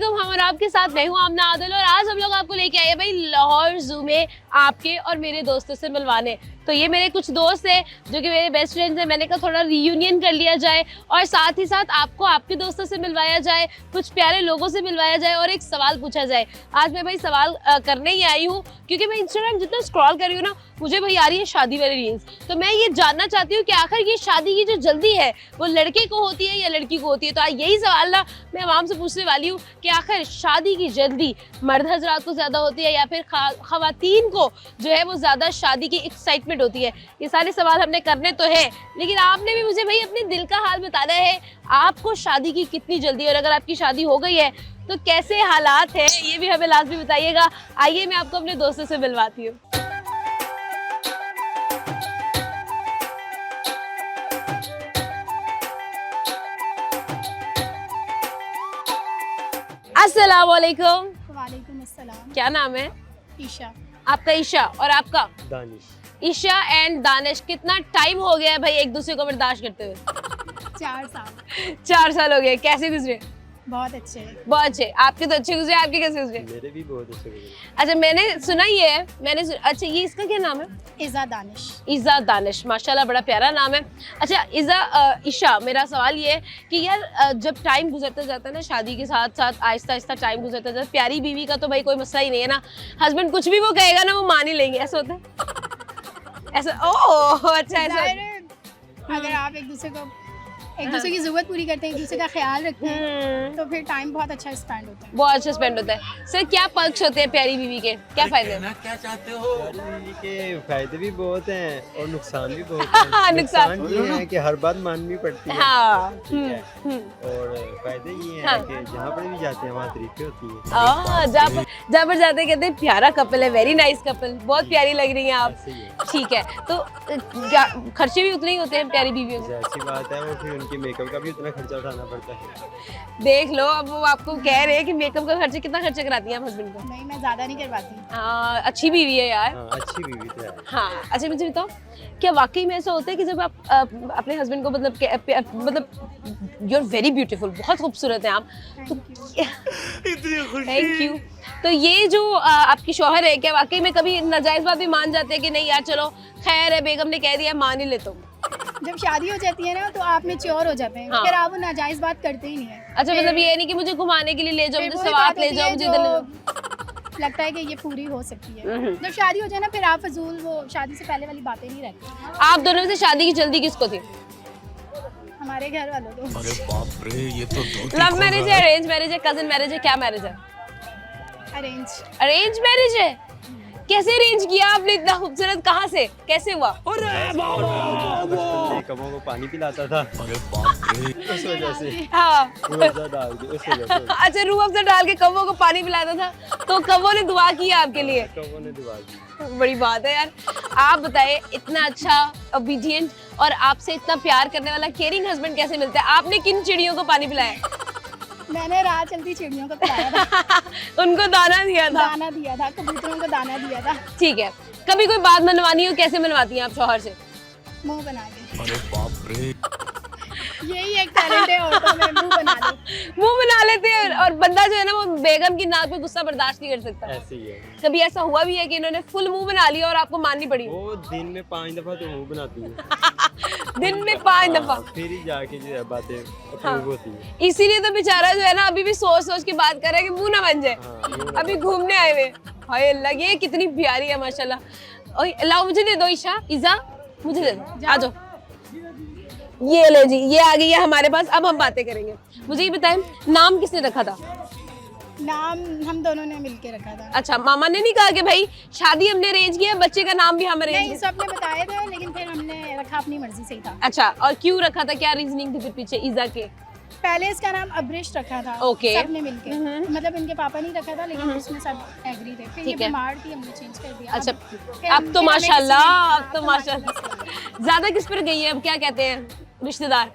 वालेकुम, हम और आपके साथ मैं हूँ आमना आदिल और आज हम लोग आपको लेके आए हैं भाई लाहौर ज़ू में आपके और मेरे दोस्तों से मिलवाने। तो ये मेरे कुछ दोस्त हैं जो कि मेरे बेस्ट फ्रेंड्स हैं। मैंने कहा थोड़ा रीयूनियन कर लिया जाए और साथ ही साथ आपको आपके दोस्तों से मिलवाया जाए, कुछ प्यारे लोगों से मिलवाया जाए और एक सवाल पूछा जाए। आज मैं भाई सवाल करने ही आई हूँ क्योंकि मैं इंस्टाग्राम जितना स्क्रॉल कर रही हूँ ना, मुझे भाई आ रही है शादी वाली रील्स। तो मैं ये जानना चाहती हूँ कि आखिर ये शादी की जो जल्दी है वो लड़के को होती है या लड़की को होती है। तो यही सवाल ना मैं आवाम से पूछने वाली हूँ कि आखिर शादी की जल्दी मर्द हजरात को ज़्यादा होती है या फिर खवातीन को जो है वो ज़्यादा शादी की एक्साइटमेंट होती है। ये सारे सवाल हमने करने तो है, लेकिन आपने भी मुझे भाई अपने दिल का हाल बताना है। आपको शादी की कितनी जल्दी और अगर आपकी शादी हो गई है तो कैसे हालात हैं, ये भी हमें लाजमी बताइएगा। आइए मैं आपको अपने दोस्तों से मिलवाती हूँ। अस्सलाम वालेकुम। वालेकुम अस्सलाम। क्या नाम है? ईशा। आपका ईशा और आपका दानिश। ईशा एंड दानिश, कितना टाइम हो गया है भाई एक दूसरे को बर्दाश्त करते हुए? 4 साल। 4 साल हो गए। कैसे गुजरे? बहुत अच्छे। बहुत अच्छे। आपके तो अच्छे गुजरे, आपके कैसे गुजरे? मेरे भी बहुत अच्छे गुजरे। अच्छा मैंने सुना ही है, अच्छा ये इसका क्या नाम है? इज़ा दानिश। इज़ा दानिश, माशाल्लाह बड़ा प्यारा नाम है। अच्छा ईशा, मेरा सवाल ये है कि यार जब टाइम गुजरता जाता है ना, शादी के साथ साथ आहिस्ता आहिस्ता टाइम गुजरता जाता है, प्यारी बीवी का तो भाई कोई मसला ही नहीं है ना। हस्बैंड कुछ भी वो कहेगा ना वो मान ही लेंगे, ऐसा होता है? ऐसा ओह अच्छा ऐसा अगर आप एक दूसरे की ज़रूरत पूरी करते हैं, एक दूसरे का ख्याल रखते हैं तो फिर टाइम बहुत अच्छा स्पेंड होता है। बहुत अच्छा स्पेंड होता है। सर क्या पक्ष होते हैं प्यारी बीवी के, क्या फायदे हैं? क्या चाहते हो? बीवी के फायदे भी बहुत हैं और नुकसान भी बहुत हैं। नुकसान ये है कि हर बात माननी पड़ती है। हाँ। ठीक है। और फायदे ये हैं हाँ। कि जहाँ पर भी जाते हैं वहाँ तारीफें होती हैं। जहाँ पर जाते कहते हैं प्यारा कपल है, वेरी नाइस कपल, बहुत प्यारी लग रही हैं आप। ऐसे ही है। ठीक है, तो क्या खर्चे भी उतने ही होते हैं प्यारी बीवियों के? ऐसी बात है, वो फिर उनके मेकअप का भी उतना खर्चा उठाना पड़ता है। देख लो, अब वो आपको कह रहे हैं कि मेकअप का खर्चा, कितना खर्चा कराती हैं आप हस्बैंड को? नहीं, मैं ज़्यादा नहीं करवाती। अच्छी बीवी है यार। हाँ, अच्छी बीवी तो है। हाँ अच्छा मुझे बताओ, क्या वाकई में ऐसा होता है कि जब आप अपने हस्बैंड को मतलब यू आर वेरी ब्यूटीफुल, बहुत खूबसूरत हैं आप, तो थैंक यू। तो ये जो आपकी शौहर है, क्या वाकई में कभी नाजायज बात भी मान जाते हैं कि नहीं यार चलो खैर है, बेगम ने कह दिया मान ही लेता हूँ? जब शादी हो जाती है ना तो आप मैच्योर हो जाते हैं, हाँ। फिर आप वो नाजायज़ बात करते ही नहीं है। अच्छा मतलब ये नहीं कि मुझे घुमाने के लिए ले जाओ, फिर मुझे वही सवात बात ले होती जाओ, है मुझे जो इधर ले जाओ। लगता है कि ये पूरी हो सकती है। जब शादी हो जाए ना फिर आप फजूल वो शादी से पहले वाली बातें नहीं रखते। आप दोनों में से शादी की जल्दी किसको थी? हमारे घर वालों को। अरे बाप रे, ये तो लव मैरिज है, अरेंज मैरिज है, कजिन मैरिज है, क्या मैरिज है? अरेंज। अरेंज मैरिज है? कैसे अरेंज किया आपने, इतना खूबसूरत, कहाँ से, कैसे हुआ? बचपन में कमों को पानी पिलाता था अरे बाप रे। उस वजह से हाँ रोजा डाल के उस वजह से अच्छा रूह अफ़ज़ा डाल के कव्वों को पानी पिलाता था, तो कव्वों ने दुआ की आपके लिए? कमों ने दुआ की। बड़ी बात है यार। आप बताएं, इतना अच्छा ओबीडिएंट और आपसे इतना प्यार करने वाला केयरिंग हस्बैंड कैसे मिलता है? आपने किन चिड़ियों को पानी पिलाया? मैंने राह चलती चिड़ियों को पिलाया था। उनको दाना दिया था? दाना दिया था, कबूतरों को दाना दिया था। ठीक है, कभी कोई बात मनवानी हो, कैसे मनवाती हैं आप शौहर से? मुंह बना के। अरे बाप रे। यही एक टैलेंट है औरतों में, मुंह बना लो। मुंह बना लेते हैं और बंदा जो है ना वो बेगम की नाक पे गुस्सा बर्दाश्त नहीं कर सकता। ऐसे ही है। कभी ऐसा हुआ भी है कि इन्होंने फुल मुंह बना लिया और आपको माननी पड़ी? वो दिन में 5 दफा तो मुंह बनाती है। दिन में 5 दफा? फिर ही जाके जो है बातें अप्रूव हाँ। होती है। इसीलिए तो बेचारा जो है ना अभी भी सोच सोच के बात कर रहा है कि मुंह ना बन जाए। हाँ, मुंह ना अभी घूमने आए हुए। हाय अल्लाह, ये कितनी प्यारी है माशाल्लाह। ओए लाओ मुझे दे दो ईशा, इज़ा मुझे दे दो, आ जाओ। ये ले जी, ये आ गई है हमारे पास, अब हम बातें करेंगे। मुझे ये बताएं, नाम किसने रखा था? नाम हम दोनों ने मिलके रखा था। अच्छा, मामा ने नहीं कहा कि भाई शादी हमने अरेंज किया, बच्चे का नाम भी हम अरेंज नहीं, किया? सबने बताए थे लेकिन फिर हमने रखा अपनी मर्जी से ही था। अच्छा, और क्यों रखा था, क्या रीजनिंग थी फिर पीछे ईज़ा के? पहले इसका नाम अब्रिश रखा था। ओके। सबने मिलके, मतलब इनके पापा नहीं रखा था लेकिन उसमें सब एग्री थे। फिर ये ठीक है। बीमार थी, हमने चेंज कर दिया। अच्छा, फिर अब तो हमें माशाल्लाह, किसी ने- अब तो माशाल्लाह ज्यादा किस पर गई है, अब क्या कहते हैं रिश्तेदार?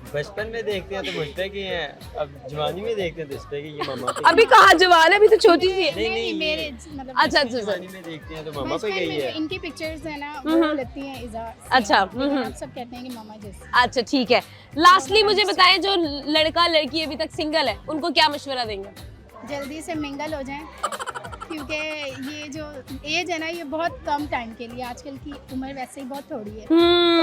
बचपन में देखते हैं तो मुझ पे की हैं, अब जवानी में देखते हैं तो इस पे की ये मामा पे अभी कहाँ जवान है, अभी तो छोटी सी है। नहीं, नहीं नहीं, मेरे ये- मतलब अच्छा अच्छा जवानी अच्छा में देखते हैं तो मामा पे बचपन गई में जो है। इनकी पिक्चर्स है ना वो लगती हैं इज़ा से। अच्छा, लेकिन अब सब कहते हैं कि मामा जैसे। अच्छा ठीक है। लास्टली मुझे बताएं, जो लड़का लड़की अभी तक सिंगल है उनको क्या मशवरा देंगे? जल्दी से मिंगल हो जाएं, क्योंकि ये जो एज है ना ये बहुत कम टाइम के लिए, आजकल की उम्र वैसे ही बहुत थोड़ी है, तो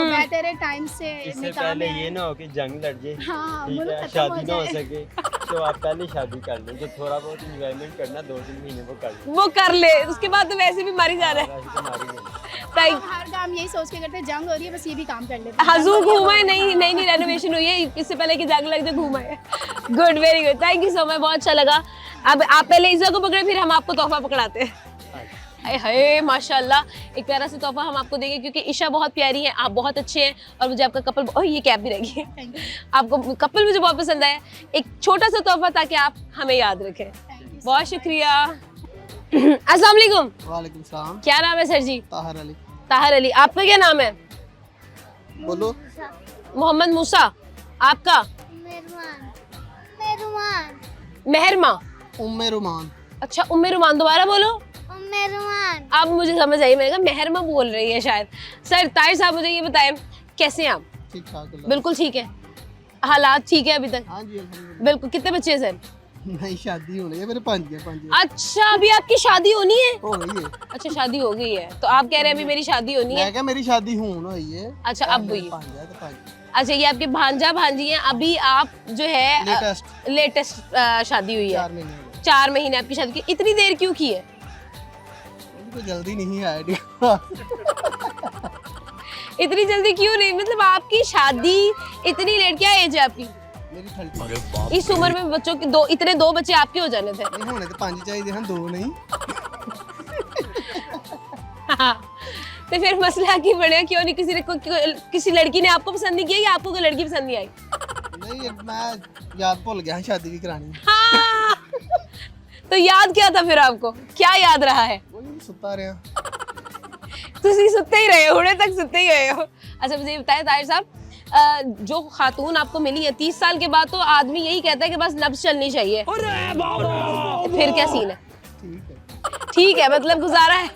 बेहतर है टाइम से इससे निकाह पहले में ये ना हो कि जंग लड़ जाए, हाँ, ठीक मुल्क है, खत्म हो शादी ना हो जाए। सके तो आप पहले शादी कर लें, जो थोड़ा बहुत इंजॉयमेंट करना 2-3 महीने वो कर लें। वो कर ले, उसके बाद तो वैसे भी मारी जा रहा है। राशि तो मारी गई। Thank- हम हर काम यही सोच के करते हैं, जंग हो रही है बस ये भी काम कर लेते हैं। हजू घूमा है, नई नई नई रेनोवेशन हुई है, इससे पहले कि जंग लग जाए घूमा है। Good, very good, thank you so much, बहुत अच्छा लगा। अब आप पहले ईज़ा को पकड़े, फिर हम आपको तोहफा पकड़ाते हैं। हाय हाय माशाल्लाह, एक प्यारा सा तोहफा हम आपको देंगे, क्योंकि ईशा बहुत प्यारी है, आप बहुत अच्छे हैं और मुझे आपका कपल, ओह ये कैप भी रह गई है, Thank you. आपको कपल मुझे बहुत पसंद आया। एक छोटा सा तोहफा ताकि आप हमें याद रखें। Thank you so बहुत शुक्रिया। अस्सलाम वालेकुम, वालेकुम सलाम। क्या नाम है सर जी? ताहर अली। ताहर अली। आपका क्या नाम है? बोलो। मोहम्मद मूसा। आपका? मेहरमा। उम्मे रुमान। अच्छा, उम्मे रुमान। दोबारा बोलो। अब मुझे समझ आई, मैंने कहा मेहरमा बोल रही है शायद। सर ताहिर साहब, मुझे ये बताएं कैसे हैं आप? ठीक ठाक अल्लाह। बिल्कुल ठीक है, हालात ठीक है अभी तक? हाँ जी अल्हम्दुलिल्लाह। बिल्कुल। कितने बच्चे हैं सर? नहीं शादी होनी है मेरे 5 है। अच्छा, अभी आपकी शादी होनी है? हो गई है। अच्छा, शादी हो गई है, तो आप कह रहे हैं अभी मेरी शादी होनी है? मैं क्या मेरी शादी हुई है। अच्छा, अब हुई है। 5 है तो 5। अच्छा, ये आपके भांजा भांजी हैं, अभी आप जो है लेटेस्ट शादी हुई है? 4 महीने हो गए। 4 महीने आपकी शादी की। इतनी देर क्यों की है? तो जल्दी नहीं आया। इतनी जल्दी क्यों नहीं, मतलब आपकी शादी इतनी लेट, क्या एज है आपकी? मेरी 30। अरे बाप इस उम्र में बच्चों के दो बच्चे आपके हो जाने थे। नहीं होने तो 5 चाहिए हैं, 2 नहीं। तो फिर मसला की बढ़िया क्यों नहीं, किसी लड़की ने आपको पसंद नहीं किया या आपको कोई लड़की पसंद नहीं आई? नहीं मैं याद भूल गया शादी भी करानी। हाँ। तो याद क्या था फिर आपको, क्या याद रहा है? वही सुता रहा। तुसी सुते ही रहे हो, हुणे तक सुते ही रहे हो। अच्छा मुझे ये बताएं ताहिर साहब, जो खातून आपको मिली है 30 साल के बाद, तो आदमी यही कहता है कि बस नब्ज चलनी चाहिए, फिर क्या सीन है? ठीक है। ठीक है, मतलब गुजारा है।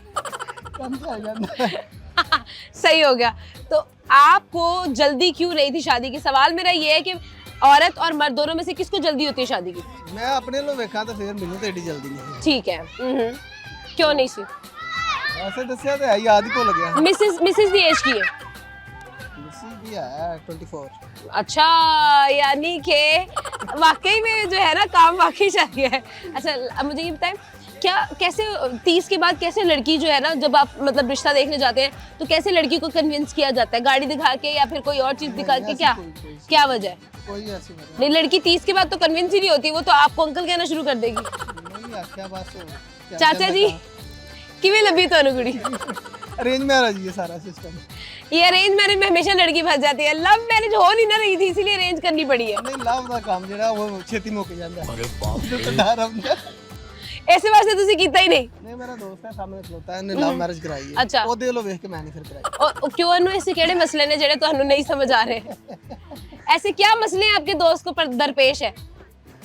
कम से आ जाता है। सही हो गया। तो आपको जल्दी क्यों नहीं थी शादी की? सवाल मेरा ये है कि औरत और मर्द दोनों में से किसको जल्दी होती है शादी की? मैं अपने लो देखा तो फिर मैनू तो एडी जल्दी नहीं। ठीक है। क्यों नहीं सी? ऐसे दसिया तो है, याद ही भूल गया। मिसेस दी एज की है? मिसेस भी है 24। अच्छा, यानी कि वाकई में जो है ना काम वाकई चल गया है। अच्छा, अब मुझे ये बताएं, क्या कैसे 30 के बाद कैसे लड़की जो है ना, जब आप मतलब रिश्ता देखने जाते हैं तो कैसे लड़की को कन्विंस किया जाता है? गाड़ी दिखा के या फिर कोई और चीज दिखा के? क्या क्या वजह है? कोई ऐसी बात नहीं, लड़की 30 के बाद तो कन्विंस ही नहीं होती, वो तो आपको अंकल कहना शुरू कर देगी। नहीं आख्या बस। चाचा जी किवें लभी ਤੁਹਾਨੂੰ ਕੁੜੀ? अरेंज मैरिज ये सारा सिस्टम। ये अरेंज मैरिज में हमेशा लड़की फंस जाती है, लव मैरिज हो नहीं ना रही थी इसीलिए अरेंज करनी पड़ी है। नहीं लव ਦਾ ਕੰਮ ਜਿਹੜਾ ਉਹ ਛੇਤੀ ਮੁੱਕ ਜਾਂਦਾ ਹੈ। अरे बाप जो रे तो डर ਹੁੰਦਾ। ऐसे वास्ते ਤੁਸੀਂ ਕੀਤਾ ਹੀ नहीं? नहीं मेरा दोस्त है सामने खलोता है, ਉਹਨੇ लव मैरिज कराई है। अच्छा। ਉਹਦੇ ਵੱਲੋਂ ਵੇਖ ਕੇ ਮੈਂ ਨਹੀਂ ਫਿਰ ਕਰਾਈ। और क्यों ਨੂੰ ऐसे ਕਿਹੜੇ मसले ने ਜਿਹੜੇ ਤੁਹਾਨੂੰ नहीं समझ आ रहे? ऐसे क्या मसले हैं आपके दोस्त को दरपेश है?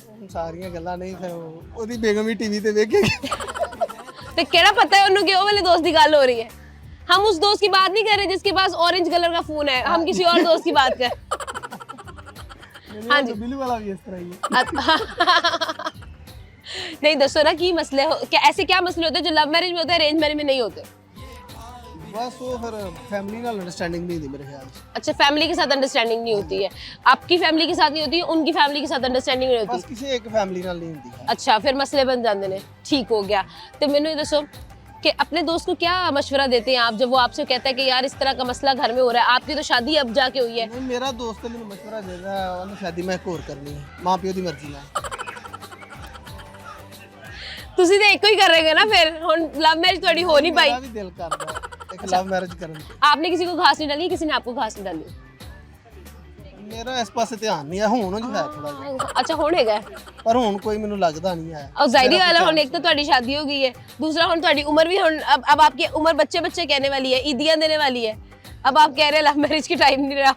ਹੁਣ ਸਾਰੀਆਂ ਗੱਲਾਂ ਨਹੀਂ ਫਿਰ ਉਹਦੀ ਬੇਗਮ ਹੀ ਟੀਵੀ ਤੇ ਵੇਖੇਗੀ। तो केड़ा पता है उन्होंने कि वो वाले दोस्त की गल हो रही है? हम उस दोस्त की बात नहीं कर रहे जिसके पास ऑरेंज कलर का फोन है, हम किसी और दोस्त की बात कर। हाँ जी। ਬਿੱਲੂ ਵਾਲਾ ਵੀ ਇਸ ਤਰ੍ਹਾਂ ਹੀ ਹੈ। नहीं दसो ना की मसले हो, क्या ऐसे क्या मसले होते हैं जो लव मैरिज में होते हैं, अरेंज मैरिज में नहीं होते? ਬਸ ਉਹ ਫਿਰ ਫੈਮਿਲੀ ਨਾਲ ਅੰਡਰਸਟੈਂडिंग नहीं थी मेरे ख्याल से। अच्छा, फैमिली के साथ अंडरस्टैंडिंग नहीं होती है, आपकी फैमिली के साथ नहीं होती है, उनकी फैमिली के साथ अंडरस्टैंडिंग नहीं बस होती। किसी एक फैमिली ਨਾਲ नहीं ਹੁੰਦੀ है। अच्छा, फिर मसले बन जाते हैं। ठीक हो गया। तो मैंने ये दसो कि अपने दोस्त को क्या मशवरा देते हैं आप जब वो आपसे कहता है कि यार इस तरह का मसला घर में हो रहा है? आपकी तो शादी अब जाके हुई है। नहीं मेरा दोस्त ਮੈਨੂੰ ਮਸ਼ਵਰਾ ਦਿੰਦਾ ਹੈ ਉਹਨੇ ਸ਼ਾਦੀ ਮੈਂ ਇੱਕ ਹੋਰ ਕਰਨੀ ਹੈ ਮਾਂ ਪਿਓ ਦੀ ਮਰਜ਼ੀ ਨਾਲ। ਤੁਸੀਂ ਤਾਂ ਇੱਕੋ ਹੀ ਕਰ ਰਹੇ ਹੋ ਨਾ, ਫਿਰ ਹੁਣ ਲਵ ਮੈਰਿਜ ਤੁਹਾਡੀ ਹੋ ਨਹੀਂ ਪਾਈ। ਮੇਰਾ ਵੀ ਦਿਲ ਕਰਦਾ ਹੈ ਇੱਕ ਲਵ ਮੈਰਿਜ ਕਰਨ ਦਾ। आपने किसी को घास नहीं डाली, किसी ने आपको घास नहीं डाली? ਮੇਰਾ ਇਸ ਪਾਸੇ ਧਿਆਨ ਨਹੀਂ ਹੈ, ਹੁਣ ਜੋ ਹੈ ਥੋੜਾ ਜਿਹਾ, अच्छा होने गए। ਪਰ ਹੁਣ ਕੋਈ ਮੈਨੂੰ ਲੱਗਦਾ नहीं है। और जाहिर वाला ਹੁਣ एक तो ਤੁਹਾਡੀ शादी हो गई है, दूसरा ਹੁਣ ਤੁਹਾਡੀ उम्र भी ਹੁਣ अब आपकी उम्र बच्चे बच्चे कहने वाली है, ईदियां देने वाली है। अब आप कह रहे हैं लव मैरिज की टाइम नहीं रहा।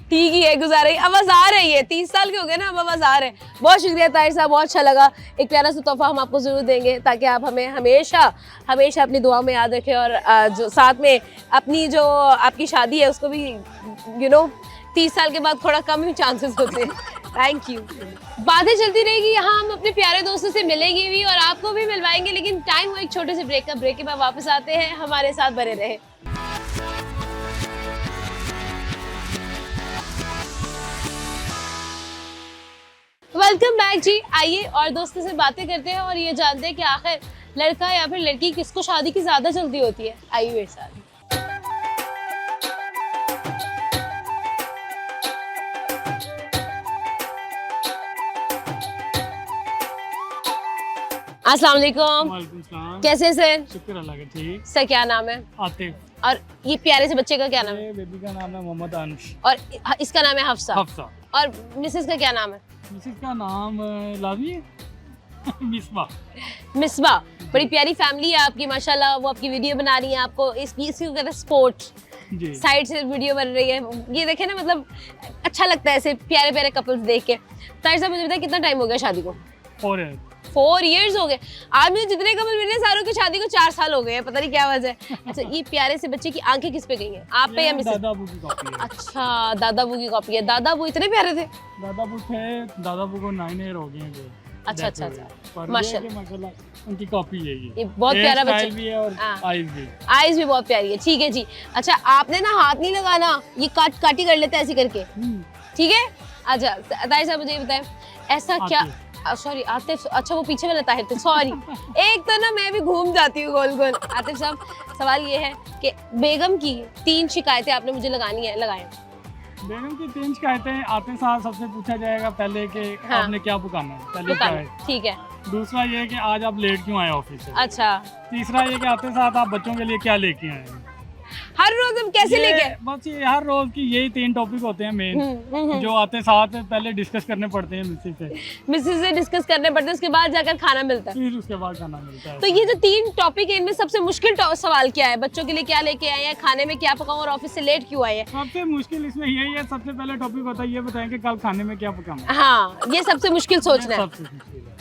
ठीक ही है, गुजारा ही। आवाज आ रही है, 30 साल के हो गए ना, अब आवाज आ रहे हैं। बहुत शुक्रिया ताहिर साहब, बहुत अच्छा लगा। एक प्यारा सा तोहफा हम आपको जरूर देंगे ताकि आप हमें हमेशा हमेशा अपनी दुआ में याद रखें, और जो साथ में अपनी जो आपकी शादी है उसको भी 30 साल के बाद थोड़ा कम ही चांसेस होते हैं। Thank you. बातें चलती रहेगी यहाँ, हम अपने प्यारे दोस्तों से मिलेंगे भी और आपको भी मिलवाएंगे, लेकिन टाइम हुआ एक छोटे से ब्रेक का। ब्रेक के बाद वापस आते हैं, हमारे साथ बने रहे। वेलकम बैक जी। आइए और दोस्तों से बातें करते हैं और ये जानते हैं कि आखिर लड़का या फिर लड़की किसको शादी की ज्यादा जल्दी होती है। आइए मेरे साथ। अस्सलाम वालेकुम। वालेकुम सलाम। कैसे सर? शुक्र अल्लाह का, ठीक। सर क्या नाम है? आतिफ। और ये प्यारे से बच्चे का क्या नाम है? ये बेबी का नाम है मोहम्मद अनुश। और इसका नाम है हफ्सा। हफ्सा। और मिसेस का क्या नाम है? मिसेस का नाम लाजमी है मिसबा। मिसबा। बड़ी प्यारी फैमिली है आपकी माशाल्लाह। वो आपकी वीडियो बना रही है, आपको इसको कहते हैं स्पोर्ट, जी। साइड से वीडियो बन रही है। ये देखे ना, मतलब अच्छा लगता है ऐसे प्यारे प्यारे कपल्स देख के। ताहिर साहब मुझे बताइए कितना टाइम हो गया शादी को? 4 years हो गए। आज मुझे जितने कपल मिले सारों की शादी को 4 साल हो गए हैं, पता नहीं क्या वजह है। अच्छा, ये प्यारे से बच्चे की आंखें किस पे गई हैं, आप पे या मिसेस? दादाबू की कॉपी है। अच्छा, दादाबू की कॉपी है। दादाबू इतने प्यारे थे? दादाबू थे, दादाबू को 9 year हो गए हैं। अच्छा अच्छा अच्छा, माशाल्लाह। माशाल्लाह उनकी कॉपी है ये। बहुत प्यारा बच्चा भी है और आईज भी। आईज भी बहुत प्यारी है। ठीक है जी। अच्छा, आपने ना हाथ नहीं लगाना, ये काटी कर लेते हैं ऐसे करके, ठीक है? अच्छा ताहिर साहब मुझे ये बताएं, ऐसा क्या? सॉरी आतिफ, अच्छा वो पीछे वाला ताहिर थे, सॉरी। एक तो ना मैं भी घूम जाती हूँ गोल गोल। आतिफ साहब, सवाल ये है कि बेगम की 3 शिकायतें आपने मुझे लगानी है, लगाएं। बेगम की 3 शिकायतें आते साथ सबसे पूछा जाएगा पहले कि हाँ। आपने क्या पकाना है, पहले क्या है। ठीक है। दूसरा ये कि आज आप लेट क्यों आए ऑफिस से। अच्छा, तीसरा ये कि आते साथ आप बच्चों के लिए क्या लेके आए हैं। हर रोज हम कैसे लेके? बस ये हर रोज की यही 3 टॉपिक होते हैं मेन, जो आते साथ पहले डिस्कस करने पड़ते हैं मिसेस से डिस्कस करने पड़ते हैं, उसके बाद जाकर खाना मिलता है, फिर उसके बाद खाना मिलता है। तो ये जो 3 टॉपिक है, इनमें सबसे मुश्किल सवाल क्या है? बच्चों के लिए क्या लेके आए हैं, खाने में क्या पकाऊं, और ऑफिस से लेट क्यों आए हैं? सबसे मुश्किल इसमें यही है, सबसे पहले टॉपिक होता है ये बताएं कि कल खाने में क्या पकाना है। हाँ, ये सबसे मुश्किल सोचना है। सबसे मुश्किल है।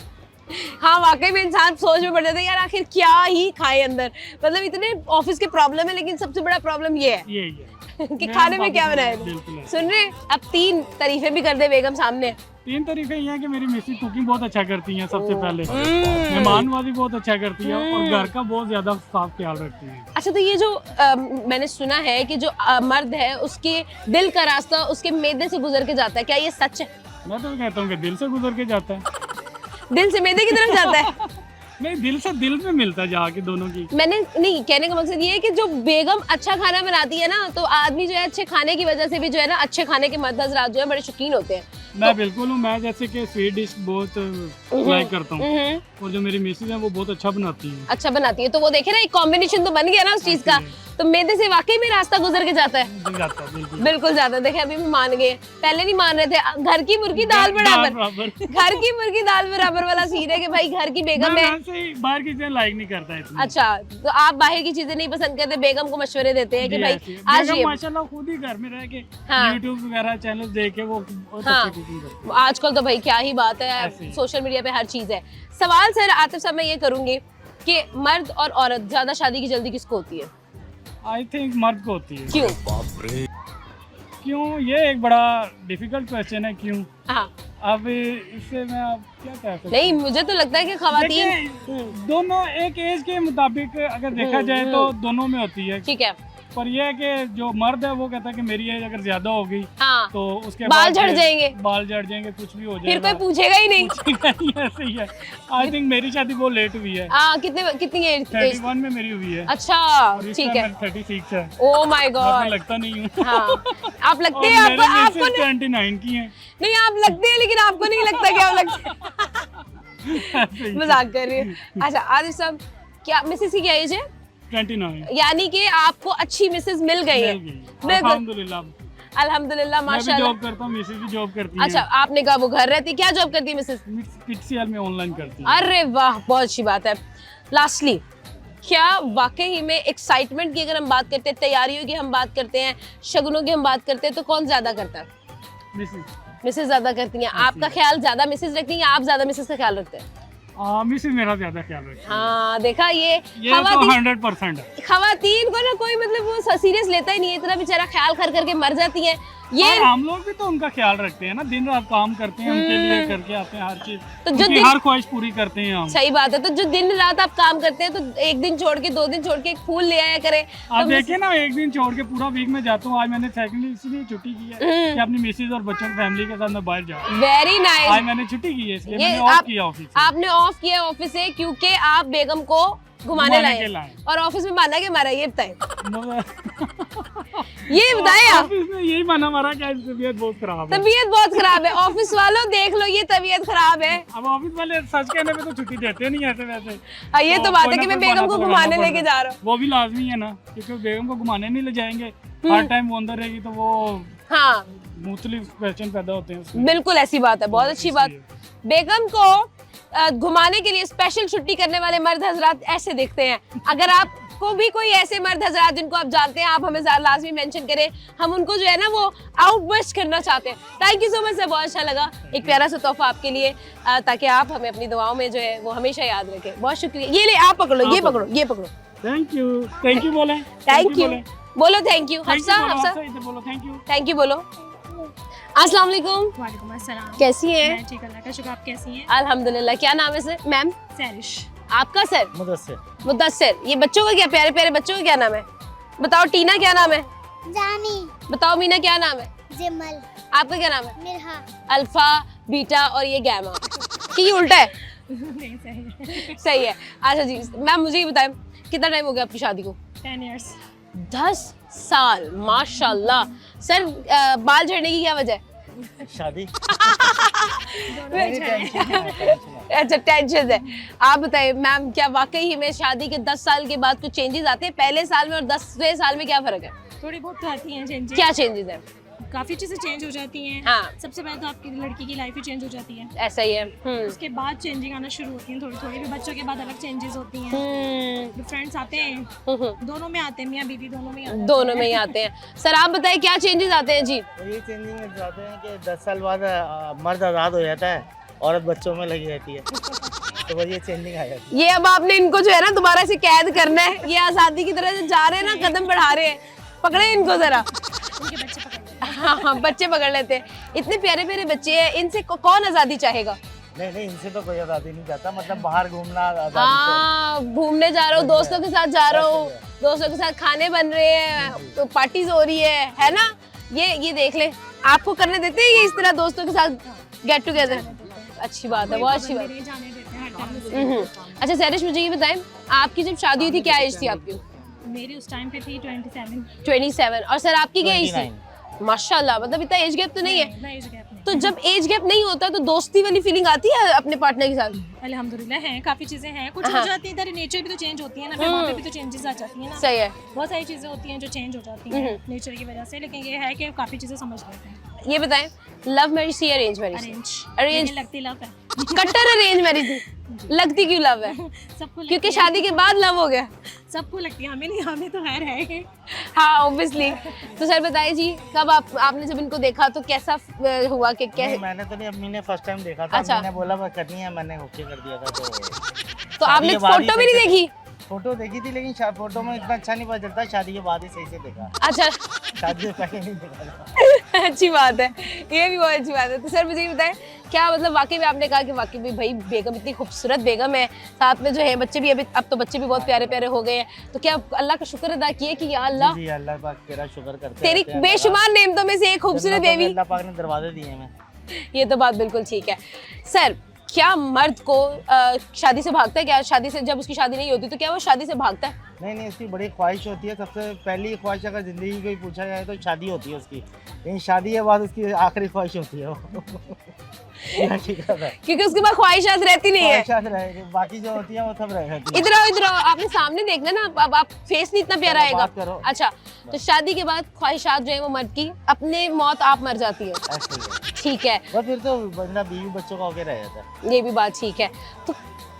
हाँ, वाकई में इंसान सोच में पड़ जाता है यार, आखिर क्या ही खाए अंदर। मतलब इतने ऑफिस के प्रॉब्लम है, लेकिन सबसे बड़ा प्रॉब्लम ये है यही है कि खाने में क्या बनाए। बिल्कुल है। सुन रहे? अब 3 तारीफें भी कर दे बेगम सामने। 3 तरीके ये हैं कि मेरी मिसेज कुकिंग बहुत अच्छा करती हैं, सबसे पहले मेहमान नवाजी बहुत अच्छा करती है और घर का बहुत ज्यादा साफ ख्याल रखती है। अच्छा, तो ये जो मैंने सुना है कि जो मर्द है उसके दिल का रास्ता उसके मैदे से गुजर के जाता है, क्या ये सच है? मैं तो कहता हूँ कि दिल से गुजर के जाता है। दिल से मैदे की तरफ जाता है? नहीं, दिल से दिल में मिलता है जाके दोनों की। मैंने नहीं, कहने का मकसद ये है कि जो बेगम अच्छा खाना बनाती है ना, तो आदमी जो है अच्छे खाने की वजह से भी जो है ना, अच्छे खाने के मर्द हजरात जो है बड़े शौकीन होते हैं। मैं बिल्कुल हूँ, मैं जैसे कि स्वीट डिश बहुत लाइक करता हूँ और जो मेरी मिसेज है वो बहुत अच्छा बनाती है। अच्छा बनाती है, तो वो देखे ना, एक कॉम्बिनेशन तो बन गया ना उस चीज का। तो मैदे से वाकई में रास्ता गुजर के जाता है। बिल्कुल जाता है। देखे, अभी भी मान गए, पहले नहीं मान रहे थे। घर की मुर्गी दाल बराबर, घर की मुर्गी दाल बराबर वाला सीन है कि भाई घर की बेगम है। बाहर की चीजें लाइक नहीं करता इतना। अच्छा, तो आप बाहर की चीजें नहीं पसंद करते, बेगम को मशवरे देते हैं कि भाई आज ये माशाल्लाह खुद ही घर में रह के हाँ। यूट्यूब वगैरह चैनल देख के वो हाँ। आजकल तो भाई क्या ही बात है, सोशल मीडिया पे हर चीज है। सवाल सर आतिफ साहब मैं ये करूंगी कि मर्द और औरत ज्यादा शादी की जल्दी किसको होती है? आई थिंक मर्द को होती है। क्यों? क्यों, ये एक बड़ा डिफिकल्ट क्वेश्चन है। क्यों? हाँ। अब इससे मैं अब क्या कह सकता हूँ? नहीं, मुझे तो लगता है कि खवातीन दोनों एक एज के मुताबिक अगर देखा जाए तो दोनों में होती है। ठीक है, पर यह है कि जो मर्द है वो कहता है कि मेरी एज अगर ज्यादा हो गई हाँ, तो उसके बाल बाद झड़ जाएंगे, बाल झड़ जाएंगे, कुछ भी हो फिर जाएगा, कोई पूछेगा ही नहीं। ऐसे ही है। आई थिंक मेरी शादी बहुत लेट हुई है। कितनी एज? 31 में मेरी हुई है। अच्छा, ठीक है। 36 है। ओ माय गॉड, लगता नहीं हूँ। हाँ, आप लगते हैं, आपको 29 की है। नहीं, आप लगते हैं लेकिन आपको नहीं लगता क्या लगता है। मजाक कर रही है। अच्छा आदिल साहब, क्या मिसेस की क्या एज है? 29। यानी कि आपको अच्छी मिसेस मिल गई है। अल्हम्दुलिल्लाह। अल्हम्दुलिल्लाह, माशाल्लाह। मैं भी जॉब करता हूँ, मिसेस भी जॉब करती है। अच्छा, आपने कहा वो घर रहती, क्या जॉब करती है मिसेस? PTCL में ऑनलाइन करती है। अरे वाह, बहुत अच्छी बात है। लास्टली, क्या वाकई में एक्साइटमेंट की अगर हम बात करते हैं, तैयारियों की हम बात करते हैं, शगुनों की हम बात करते हैं, तो कौन ज्यादा करता है? मिसेस मिसेस ज्यादा करती हैं। आपका ख्याल ज्यादा मिसेस रखती हैं या आप ज्यादा मिसेस का ख्याल रखते हैं? मिसेस मेरा ज्यादा ख्याल रखती है। हाँ देखा, ये ये तो 100% है। खवातीन को ना कोई मतलब वो सीरियस लेता ही नहीं है, इतना बेचारा ख्याल कर करके मर जाती हैं ये। और हम लोग भी तो उनका ख्याल रखते हैं ना, दिन रात काम करते हैं उनके लिए, करके आते हैं हर चीज, तो जो उनकी हर ख्वाहिश पूरी करते हैं हम। सही बात है। तो जो दिन रात आप काम करते हैं, तो एक दिन छोड़ के 2 दिन छोड़ के एक फूल ले आया करें। आप तो देखिए ना, एक दिन छोड़ के पूरा वीक में जाता हूँ। आज मैंने सेकंड इसलिए छुट्टी की है कि अपनी मिसेज और बच्चों की फैमिली के साथ मैं बाहर जाऊँ। वेरी आज नाइस। मैंने छुट्टी की है, इसलिए ये मैंने ऑफ किया ऑफिस से। आपने ऑफ किया ऑफिस से क्योंकि आप बेगम को घुमाने घुमाने के लाए, लाए। और ऑफिस में माना के मारा, ये बताएं। ऑफिस ये बताएं आप। में यही माना हमारा क्या तबीयत बहुत खराब है। तबीयत बहुत खराब है, ऑफिस वालों देख लो, ये तबीयत खराब है। अब ऑफिस वाले सच कहने पे तो छुट्टी देते नहीं ऐसे वैसे। हाँ, ये तो बात कोई है ना कि मैं कोई बेगम को बहाना तो घुमाने लगाना लेके पड़ता जा है। रहा हूँ। वो भी लाजमी है ना, क्योंकि बेगम को घुमाने नहीं ले जाएंगे, हर टाइम वो अंदर रहेगी तो वो हाँ मुख्तलिफ क्वेश्चन पैदा होते हैं उसमें। बिल्कुल ऐसी बात है, बहुत अच्छी बात। बेगम को घुमाने के लिए स्पेशल छुट्टी करने वाले मर्द हजरात ऐसे दिखते हैं। अगर आपको भी कोई ऐसे मर्द हजरात जिनको आप जानते हैं, आप हमें लाजमी मेंशन करें, हम उनको जो है ना वो आउटबर्स्ट करना चाहते हैं। Thank you so much sir, बहुत अच्छा लगा। एक प्यारा सा तोहफा आपके लिए, ताकि आप हमें अपनी दुआओं में जो है वो हमेशा याद रखें। बहुत शुक्रिया। ये ले, आप पकड़ो, ये पकड़ो, ये पकड़ो। थैंक यू बोले। थैंक यू बोलो, थैंक यू। हफ्सा, हफ्सा बोलो थैंक यू बोलो। अस्सलाम वालेकुम। वालेकुम अस्सलाम। कैसी हैं? मैं ठीक, अल्लाह का शुक्र। आप कैसी हैं? अल्हम्दुलिल्लाह। क्या नाम है सर? मैम सैरिश। आपका सर? मुदस्सिर। मुदस्सिर। ये बच्चों का क्या, प्यारे प्यारे बच्चों का क्या नाम है? बताओ। टीना क्या नाम है? जानी। बताओ मीना क्या नाम है? जिमल। आपका क्या नाम है? मिरहा। अल्फा, बीटा और ये गैमा। कि ये उल्टा है? नहीं, सही है। सही है। अच्छा जी मैम, मुझे ये बताएं, कितना टाइम हो गया आपकी शादी को? 10 years। 10 साल, माशाल्लाह। सर बाल झड़ने की क्या वजह है? शादी। अच्छा, टेंशन है। आप बताइए मैम, क्या वाकई ही में शादी के 10 साल के बाद कुछ चेंजेस आते हैं पहले साल में और 10वें साल में? क्या फर्क है? थोड़ी बहुत तो आती हैं चेंजेस। क्या चेंजेस है? काफी चीजें चेंज हो जाती हैं। हाँ। सबसे पहले तो आपकी लड़की की लाइफ ही चेंज हो जाती है। ऐसा ही है। उसके बाद चेंजिंग आना शुरू होती है, थोड़ी थोड़ी। भी बच्चों के बाद अलग चेंजेस होती हैं। फ्रेंड्स आते हैं, दोनों में आते हैं, मियाँ बीवी दोनों में आते हैं। दोनों में ही आते हैं। सर आप बताइए क्या चेंजेस आते हैं जी? तो ये चेंजिंग जाते हैं कि 10 साल बाद मर्द आज़ाद हो जाता है, औरत बच्चों में लगी रहती है, तो बस ये चेंजिंग आ जाती है। ये अब आपने इनको जो है ना दोबारा से कैद करना है। ये आजादी की तरह से जा रहे हैं ना, कदम बढ़ा रहे हैं। पकड़े इनको जरा। उनके बच्चे पकड़ लेते हैं। हाँ, बच्चे पकड़ लेते हैं। इतने प्यारे प्यारे बच्चे हैं, इनसे कौन आजादी चाहेगा? नहीं, इनसे तो कोई आज़ादी नहीं चाहता, मतलब बाहर घूमना आज़ादी हाँ, घूमने जा रहा हूँ, दोस्तों के साथ जा रहा हूँ, दोस्तों के साथ खाने बन रहे हैं, तो पार्टीज हो रही है ना? ये देख ले, आपको करने देते हैं ये इस तरह दोस्तों के साथ गेट टुगेदर? अच्छी बात है, बहुत अच्छी बात। मेरे जाने देते हैं हर टाइम। अच्छा सैरिश, मुझे ये बताएं, आपकी जब शादी हुई थी क्या एज थी आपकी? मेरी उस टाइम पे थी 27। 27। और सर आपकी क्या एज थी? माशाल्लाह, मतलब इतना एज गैप तो नहीं है। ना एज गैप नहीं। तो जब एज गैप नहीं होता तो दोस्ती वाली फीलिंग आती है अपने पार्टनर के साथ? अल्हम्दुलिल्लाह है, काफी चीजें हैं, कुछ हाँ। हो जाती है, इधर नेचर भी तो चेंज होती है ना, फिर वहाँ पे भी तो चेंजेस आ जाती है ना। सही है। बहुत सारी चीजें होती हैं जो चेंज हो जाती हैं नेचर की वजह से, लेकिन ये है कि काफी चीजें समझ लेते हैं। ये बताएं, लव मैरिज थी अरेंज मैरिज? अरेंज लगती लव है। कट्टर अरेंज मैरिज थी। लगती क्यों लव है? सबको क्योंकि शादी के बाद लव हो गया। सबको लगती है, हमें नहीं, हमें तो खैर है। हाँ ऑब्वियसली। तो सर बताइए जी, कब आपने जब इनको देखा तो कैसा हुआ कि क्या? नहीं, मैंने तो नहीं, अम्मी ने फर्स्ट टाइम देखा था। अच्छा। मैंने बोला मैं करनी है, मैंने ओके कर दिया था। तो आपने के बाद ही फोटो भी नहीं सही से- देखी? फोटो देखी थी, लेकिन फोटो में इतना अच्छा नहीं पता चलता, शादी के बाद ही सही से देखा। अच्छा। शादी से पहले नहीं देखा। अच्छी बात है, ये भी बहुत अच्छी बात है। तो सर मुझे ये बताएं, क्या मतलब वाकई में आपने कहा कि वाकई में भाई बेगम इतनी खूबसूरत बेगम है, साथ में जो है बच्चे भी, अभी अब तो बच्चे भी बहुत प्यारे प्यारे हो गए हैं, तो क्या अल्लाह का शुक्र अदा किए कि या अल्लाह जी अल्लाह पाक तेरा शुक्र करते तेरी रहते हैं। बेशुमार नेमतों में से एक खूबसूरत जन्नतों में बेबी? अल्लाह पाक ने दरवाजे दिए हैं। ये तो बात बिल्कुल ठीक है। सर क्या मर्द को शादी से भागता है? क्या शादी से, जब उसकी शादी नहीं होती तो क्या वो शादी से भागता है? नहीं, उसकी बड़ी ख्वाहिश होती है। सबसे पहली ख्वाहिश अगर ज़िंदगी की पूछा जाए तो शादी होती है उसकी, लेकिन शादी के बाद उसकी आखिरी ख्वाहिश होती है वो। ये ठीक है, क्योंकि उसके बाद ख्वाहिशात रहती नहीं है। ख्वाहिशात रहेगी, बाकी जो होती है वो सब रहेगी। इधर आओ, इधर आओ, आपने सामने देखना ना, अब आप फेस नहीं इतना प्यारा चलो, आएगा। बात करो। अच्छा, तो शादी के बाद ख्वाहिशात जो है वो मर्द की, अपने मौत आप मर जाती है। ऐसे ही है। ठीक है, बस फिर तो बंदा बीवी बच्चों का होके रह जाता है। ये भी बात ठीक है। तो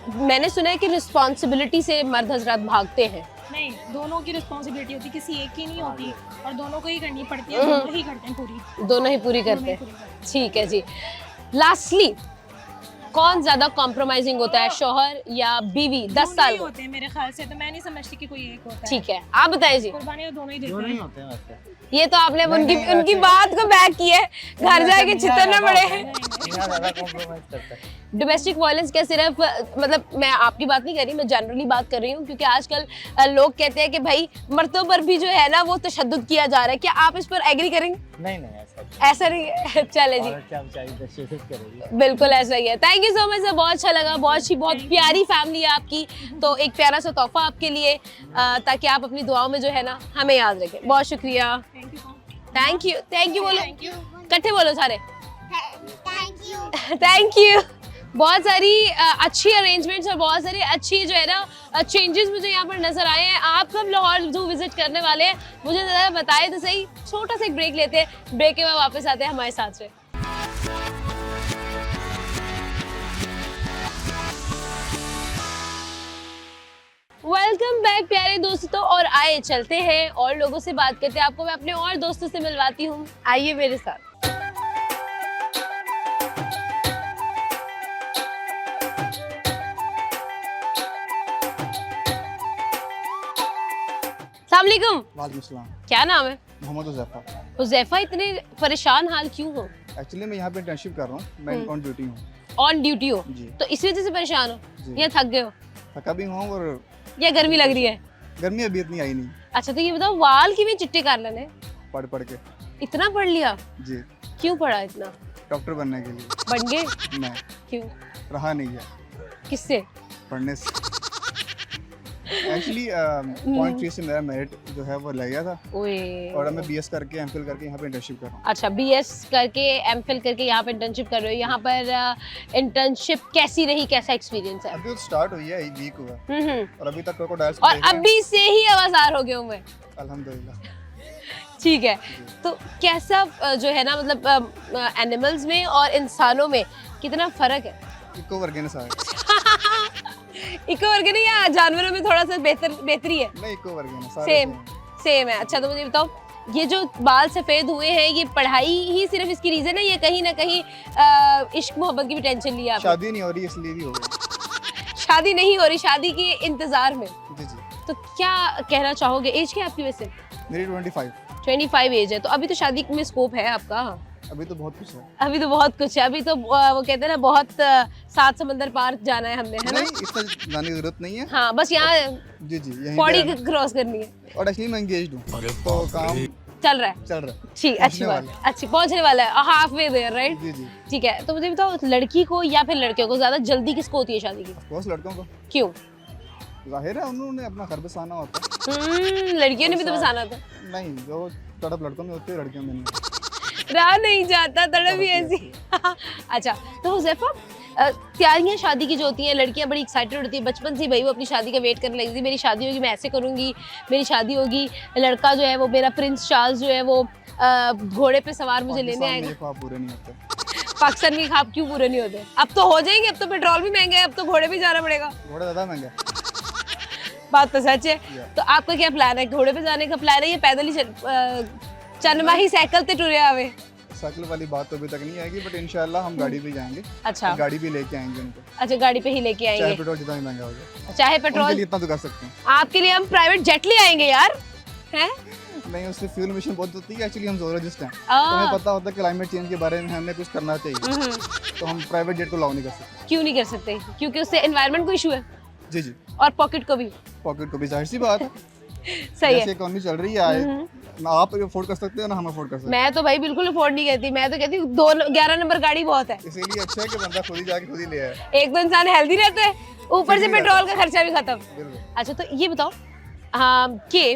मैंने सुना है कि रिस्पॉन्सिबिलिटी से मर्द हजरात भागते हैं। नहीं, दोनों की रिस्पॉन्सिबिलिटी होती है, किसी एक की नहीं होती और दोनों को ही करनी पड़ती है, दोनों ही करते हैं पूरी। दोनों ही पूरी करते हैं, ठीक है जी। लास्टली, कौन ज्यादा कॉम्प्रोमाइजिंग होता है, शौहर या बीवी? 10 साल दोनों ही होते हैं मेरे ख्याल से, तो मैं नहीं समझती कि कोई एक होता है। ठीक है, आप बताएं जी। कुर्बानी तो दोनों ही देते दोनों ही हैं। होते हैं वैसे। ये तो आपने नहीं, उनकी नहीं, उनकी वैसे- बात को बैक किया है, घर जाके मीना चितरना ज्यादा पड़े। होता है, मीना ज्यादा कॉम्प्रोमाइज करता है। डोमेस्टिक वायलेंस क्या सिर्फ मतलब, मैं आपकी बात नहीं कर रही, मैं जनरली बात कर रही हूँ, क्योंकि आजकल लोग कहते हैं कि भाई मर्दों पर भी जो है ना वो तशद्दुद किया जा रहा है। क्या आप इस पर एग्री करेंगे? नहीं नहीं, ऐसा ऐसा नहीं है। चले जी, और अच्छा बेचारी तशद्दुद करेगी। बिल्कुल ऐसा ही है। Thank you so much sir, बहुत अच्छा लगा, बहुत प्यारी फैमिली है आपकी। तो एक प्यारा सा तोहफा आपके लिए, ताकि आप अपनी दुआओं में जो है ना हमें याद रखें। बहुत शुक्रिया। थैंक यू बोलो, इकट्ठे बोलो सारे। Thank you. बहुत सारी अच्छी अरेंजमेंट्स और बहुत सारी अच्छी जो है ना चेंजेस मुझे यहाँ पर नजर आए हैं। आप कब लाहौर जू विजिट करने वाले हैं मुझे ज़रा बताएं तो सही। छोटा सा एक ब्रेक लेते हैं, ब्रेक के बाद वापस आते हैं हमारे साथ से। वेलकम बैक प्यारे दोस्तों, और आए चलते हैं और लोगों से बात करते हैं। आपको मैं अपने और दोस्तों से मिलवाती हूँ, आइए मेरे साथ। अस्सलाम वालेकुम। वालेकुम सलाम। क्या नाम है? मोहम्मद हुज़ैफा। हुज़ैफा, इतने परेशान हाल क्यों हो? एक्चुअली मैं यहाँ पे इंटर्नशिप कर रहा हूँ, मैं ऑन ड्यूटी हूँ ऑन ड्यूटी हो जी। तो इस वजह से परेशान हो जी। या थक गए हो थका भी हूँ और या गर्मी लग रही है? गर्मी अभी इतनी आई नहीं, अच्छा, तो ये बताओ वाल किਵੇਂ चिट्टे कर लेने? पढ़ पढ़ के। इतना पढ़ लिया? जी, क्यों पढ़ा इतना? डॉक्टर बनने के लिए। बन गए? मैं क्यों? रहा नहीं है किससे? पढ़ने से। एक्चुअली पॉइंट 3 से मेरा मेरिट जो है वो लग गया था, ओए, और मैं बीएस करके एमफिल करके यहाँ पे इंटर्नशिप कर रहा हूँ। अच्छा, बीएस करके एमफिल करके यहाँ पे इंटर्नशिप कर रहे हो। यहाँ पर इंटर्नशिप कैसी रही, कैसा एक्सपीरियंस है? अभी तो स्टार्ट हुई है, एक वीक हुआ है, हम्म। और अभी तक क्रोकोडाइल्स और अभी से ही आवाज़ार हो गए हूँ मैं। अल्हम्दुलिल्लाह। ठीक है, तो कैसा जो है ना मतलब एनिमल्स में और इंसानों में कितना फर्क है? इको वर्गेन सारे इको वर्ग नहीं, या जानवरों में थोड़ा सा बेहतरी है? नहीं, इको वर्गेन सारे सेम है। अच्छा, तो मुझे बताओ, ये जो बाल सफ़ेद हुए हैं, ये पढ़ाई ही सिर्फ इसकी रीज़न है या कहीं ना कहीं इश्क मोहब्बत की भी टेंशन लिया आपने? शादी नहीं हो रही इसलिए भी हो गई। शादी नहीं हो रही, शादी के इंतज़ार में। जी जी। तो क्या कहना चाहोगे? एज क्या है आपकी वैसे? मेरी 25 एज है, तो अभी तो शादी में स्कोप है आपका? अभी तो बहुत कुछ है। अभी तो बहुत कुछ है, अभी तो वो कहते हैं ना बहुत 7 समंदर पार जाना है हमने, है ना? नहीं, इतना जाने की जरूरत नहीं है। हाँ, बस यहाँ जी जी, यहीं पौड़ी पे है। क्रॉस करनी है। और एक्चुअली मैं एंगेज्ड हूँ, अरे तो काम चल रहा है? चल रहा है। ठीक, अच्छी पहुंचने बात, वाला अच्छी पहुंचने वाला है, हाफ वे देयर, राइट? जी जी। ठीक है, तो मुझे बताओ, लड़की को या फिर लड़कियों को ज्यादा जल्दी किसको होती है शादी की? बहुत लड़कों को क्यों? जाहिर है उन्होंने अपना घर बसाना होता लड़कियों ने भी तो बसाना था। है। नहीं, जो तड़प लड़कों में होती है लड़कियों में नहीं। रहा नहीं जाता, तड़प ही ऐसी। अच्छा, तो हुज़ैफा, तैयारियां शादी की जो होती हैं, लड़कियां बड़ी एक्साइटेड होती है बचपन से, भाई वो अपनी शादी का वेट करने लगी थी, मेरी शादी होगी, मैं ऐसे करूंगी, मेरी शादी होगी, लड़का जो है वो मेरा प्रिंस चार्ल्स जो है वो घोड़े पे सवार मुझे लेने पाकिस्तान में आएगा। ये ख्वाब पूरे नहीं होते। पाकिस्तान के ख्वाब क्यों पूरे नहीं होते? अब तो हो जाएंगे, अब तो पेट्रोल भी महंगा है, अब तो घोड़े पे जाना पड़ेगा। घोड़ा ज़्यादा महंगा। बात तो सच है। तो आपका क्या प्लान है? घोड़े पे जाने का प्लान है या पैदल ही चनमाही साइकिल ते टुरे आवे? साइकिल वाली बात तो अभी तक नहीं आएगी, बट इंशाल्लाह हम गाड़ी पे जाएंगे। अच्छा, गाड़ी भी लेके आएंगे उनको, अच्छा, गाड़ी पे ही लेके चाहे आएंगे, पेट्रोल जितना भी महंगा हो जाए। चाहे उनके पेट्रोल। लिए इतना तो कर सकते हैं। आपके लिए हम प्राइवेट जेट ले आएंगे यार, हैं? नहीं, उससे फ्यूल मिशन बहुत होती है। एक्चुअली हम ज़ूलॉजिस्ट हैं, आ, तो हमें पता होता है क्लाइमेट चेंज के बारे में हमें कुछ करना चाहिए, तो हम प्राइवेट जेट को अलाउ नहीं कर सकते। क्यों नहीं कर सकते? क्योंकि उससे एनवायरनमेंट को इशू है जी जी। और पॉकेट को भी। पॉकेट को भी, जाहिर सी बात है। सही है। जैसे इकोनॉमी चल रही है, ना आप अफोर्ड कर सकते हो ना हम अफोर्ड कर सकते मैं तो भाई बिल्कुल अफोर्ड नहीं करती, मैं तो कहती हूँ 11 नंबर गाड़ी बहुत है। हैं। इसीलिए अच्छा है कि बंदा खुद ही जाके खुद ही ले आए। एक तो इंसान हेल्दी रहता है, ऊपर से Fit भी पेट्रोल रहता का खर्चा भी खत्म। बिल्कुल। अच्छा, तो ये बताओ कि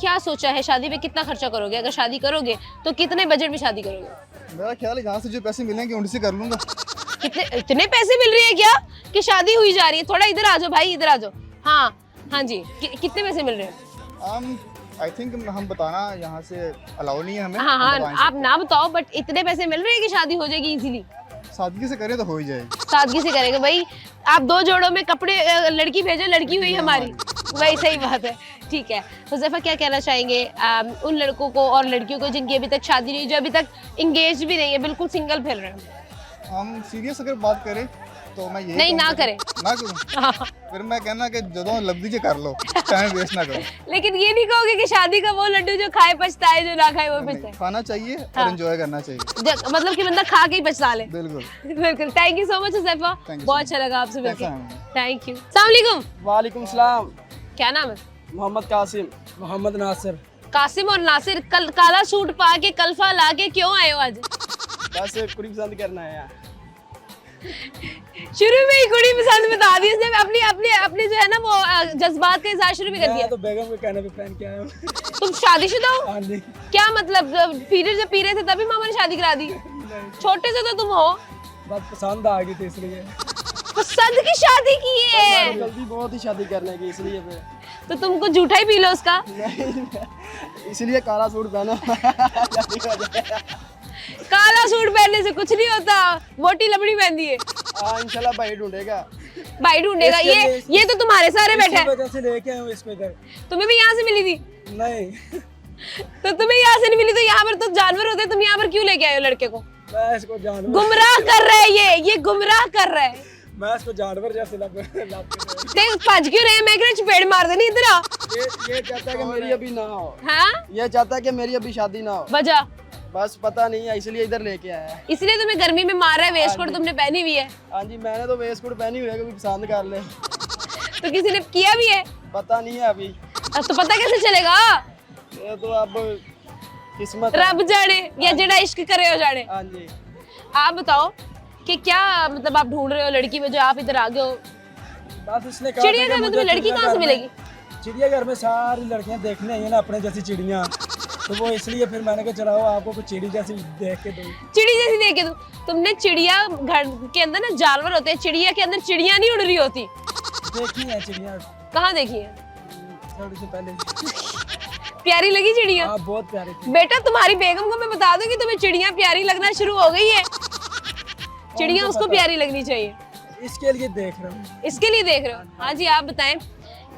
क्या सोचा है शादी पे कितना खर्चा करोगे? अगर शादी करोगे तो कितने बजट में शादी करोगे? मेरा ख्याल है जहाँ से जो पैसे मिलेंगे उनसे कर लूंगा। कितने इतने पैसे मिल रहे हैं क्या कि शादी हुई जा रही है? थोड़ा इधर आ जाओ भाई, इधर आ जाओ। हाँ हाँ जी, कितने पैसे मिल रहे हैं? आई थिंक हम बताना यहाँ से अलाउ नहीं है हमें। हाँ हम हाँ, बता नहीं आप ना बताओ, बट इतने पैसे मिल रहे हैं कि शादी हो जाएगी इजीली? सकते। सादगी से करें तो हो ही जाए। सादगी से करेंगे भाई। आप 2 जोड़ों में कपड़े लड़की भेजो, लड़की हुई हमारी। वही सही बात है। ठीक है हुज़ैफा, क्या कहना चाहेंगे उन लड़कों को और लड़कियों को जिनकी अभी तक शादी नहीं, जो अभी तक इंगेज भी नहीं है, बिल्कुल सिंगल फिर रहे हैं? हम सीरियस अगर बात करें तो मैं यही नहीं, ना कहूँगा- करें। ना करूँ फिर मैं कहना कि ਜਦੋਂ ਲੱਗ दीजिए कर लो, टाइम वेस्ट ना करो। लेकिन ये नहीं कहोगे कि शादी का वो लड्डू जो खाए पछताए, जो ना खाए वो नहीं, पछताए? खाना चाहिए हाँ। और एंजॉय करना चाहिए। मतलब कि बंदा खा के ही पछता ले। बिल्कुल। बिल्कुल। Thank you so much Huzaifa, Thank you बहुत so अच्छा लगा आपसे मिलकर। Thanks, thank you. अस्सलाम वालेकुम। वालेकुम सलाम। क्या नाम है? मोहम्मद कासिम। मोहम्मद नासिर। कासिम और नासिर, काला सूट पा के कल्फा ला के क्यों आए हो आज? बस कुड़ी पसंद करना है यार। शुरू में ही कुड़ी पसंद बता दी इसने, अपनी अपनी अपनी जो है ना वो जज्बात का इजहार शुरू भी कर दिया। मैं तो बेगम के कहने पे पहन के आया हूँ। तुम शादीशुदा हो? हाँ जी। क्या मतलब पीरियड जब पी रहे थे तभी मामा ने शादी करा दी? छोटे से तो तुम हो, बस पसंद आ गई थी इसलिए। पसंद की शादी की है जल्दी बहुत ही शादी करने की इसलिए फिर। तो तुमको झूठा ही पी लो उसका। इसलिए काला सूट पहनो। शादी हो जाए। काला सूट पहनने से कुछ नहीं होता, मोटी लबड़ी पहनती है। हाँ इंशाल्लाह भाई ढूंढेगा। भाई ढूंढेगा। ये तो तुम्हारे सारे बैठा है। वजह से लेके आए हूँ इसको इधर। तुम्हें भी यहाँ से मिली थी? नहीं तो तुम्हें यहाँ से नहीं मिली तो यहाँ पर तो जानवर होते, तुम यहाँ पर क्यों लेके आए हो लड़के को? मैं इसको जानवर गुमराह कर रहा है ये गुमराह कर रहा है। मैं इसको जानवर जैसे देख भज क्यों रहे हैं? मैं कह चपेड़ मार देनी इधर आ। ये चाहता है कि मेरी अभी ना हो। हाँ ये चाहता है कि मेरी अभी शादी ना हो। वजह बस पता नहीं है इसलिए इधर लेके आया है। इसलिए तुम्हें गर्मी में मार रहा है। वेस्ट कोट तुमने पहनी हुई है हाँ जी मैंने तो वेस्ट कोट पहनी हुई है, कभी पसंद कर ले। तो किसी ने किया भी है? पता नहीं है अभी। अब तो पता कैसे चलेगा? ये तो अब किस्मत है। रब जाने या जेड़ा इश्क करे हो जाने। हाँ जी। आप बताओ कि क्या मतलब आप ढूंढ रहे हो लड़की में जो आप इधर आ गए हो? बस इसने कहा चिड़ियाघर में तुम्हें लड़की कहाँ से मिलेगी? चिड़ियाघर में सारी लड़कियां देखने आई है ना अपने जैसी चिड़ियां, तो वो इसलिए फिर मैंने कहा चलाओ आपको कुछ चिड़ी जैसी देख के दो। चिड़ी जैसी देखे तू? तुमने चिड़िया घर के अंदर ना जानवर होते हैं, चिड़िया के अंदर चिड़िया नहीं उड़ रही होती। देखी है चिड़िया कहाँ देखी है? थोड़ी सी पहले। प्यारी लगी चिड़िया? हाँ बहुत प्यारी थी। बेटा तुम्हारी बेगम को मैं बता दूं कि तुम्हें चिड़िया प्यारी लगना शुरू हो गई है। चिड़िया उसको प्यारी लगनी चाहिए, इसके लिए देख रहा हूँ। इसके लिए देख रहे हो। हाँ जी आप बताएं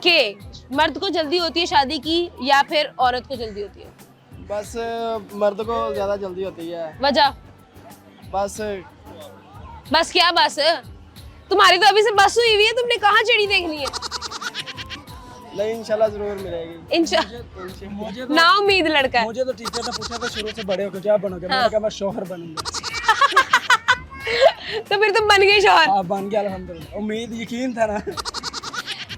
कि मर्द को जल्दी होती है शादी की या फिर औरत को जल्दी होती है? बस मर्द को ज्यादा जल्दी होती है। वजह? बस बस क्या बस? तुम्हारी तो अभी से बस हुई हुई है, तुमने कहाँ चिड़ी देखनी है? नहीं इंशाल्लाह जरूर मिलेगी। इंशाल्लाह। ना उम्मीद लड़का है। मुझे तो टीचर ने पूछा था शुरू से बड़े होकर क्या बनोगे, मैंने कहा मैं शौहर बनूंगा। तो फिर तुम बन गए शौहर? हाँ बन गया अल्हम्दुलिल्लाह। उम्मीद यकीन था ना।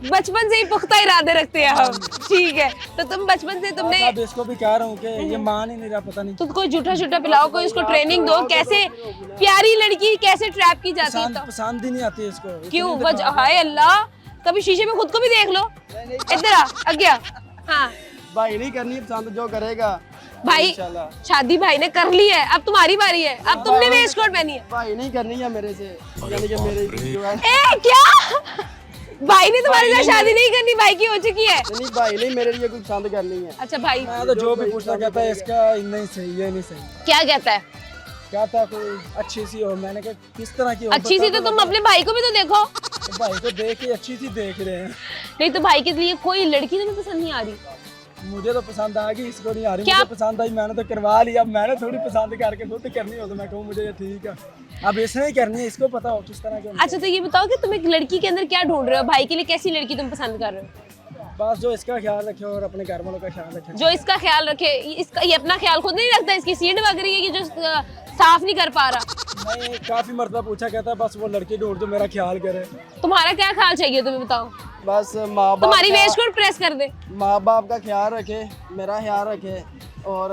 बचपन से ही पुख्ता इरादे रखते हैं हम। ठीक है तो तुम बचपन से तुमने अब इसको भी कह रहा हूँ कि ये मान ही नहीं रहा, पता नहीं। तुम कोई झूठा झूठा पिलाओ, कोई उसको ट्रेनिंग दो कैसे प्यारी लड़की कैसे ट्रैप की जाती है। तो पसंद ही नहीं आती इसको। क्यों? वजह? हाय अल्लाह, कभी शीशे में खुद को भी देख लो। इधर आ आगे आ। हाँ भाई नहीं करनी पसंद, जो करेगा भाई इंशाल्लाह। शादी भाई ने कर ली है, अब तुम्हारी बारी है। अब तुमने वेस्ट कोट पहनी है। भाई नहीं करनी है मेरे से, यानी कि मेरे जो है ए क्या भाई ने तुम्हारे साथ शादी नहीं करनी? भाई की हो चुकी है। नहीं भाई नहीं, मेरे लिए कुछ पसंद करनी है। अच्छा भाई मैं तो जो भी पूछना कहता है इसका नहीं सही है, नहीं सही। क्या कहता है? क्या था कोई अच्छी सी हो, मैंने कहा किस तरह की हो? अच्छी सी तो तुम अपने भाई को भी तो देखो। तो भाई को देख के अच्छी सी देख रहे हैं। नहीं तो भाई के लिए कोई लड़की तुम्हें पसंद नहीं आ रही? मुझे तो पसंद आ गई, इसको नहीं आ रही। क्या? मुझे पसंद आई, मैंने तो करवा लिया। मैंने थोड़ी पसंद करके खुद करनी हो तो मैं कहूँ मुझे ये ठीक है। अब इसने ही करनी है, इसको पता हो किस तरह की। अच्छा तो ये बताओ कि तुम एक लड़की के अंदर क्या ढूंढ रहे हो? भाई के लिए कैसी लड़की तुम पसंद कर रहे हो? बस जो इसका ख्याल रखे और अपने घर वालों का ख्याल रखे। जो इसका ख्याल रखे। इसका ये अपना ख्याल खुद नहीं रखता, इसकी सीट वग रही है कि जो साफ नहीं कर पा रहा। नहीं काफी मर्तबा पूछा कहता है बस वो लड़की ढूंढ जो मेरा ख्याल करे। तुम्हारा क्या ख्याल चाहिए तुम्हें बताओ? बस माँ बाप तुम्हारी वेस्ट कोट प्रेस कर दे। माँ बाप का ख्याल रखे, मेरा ख्याल रखे और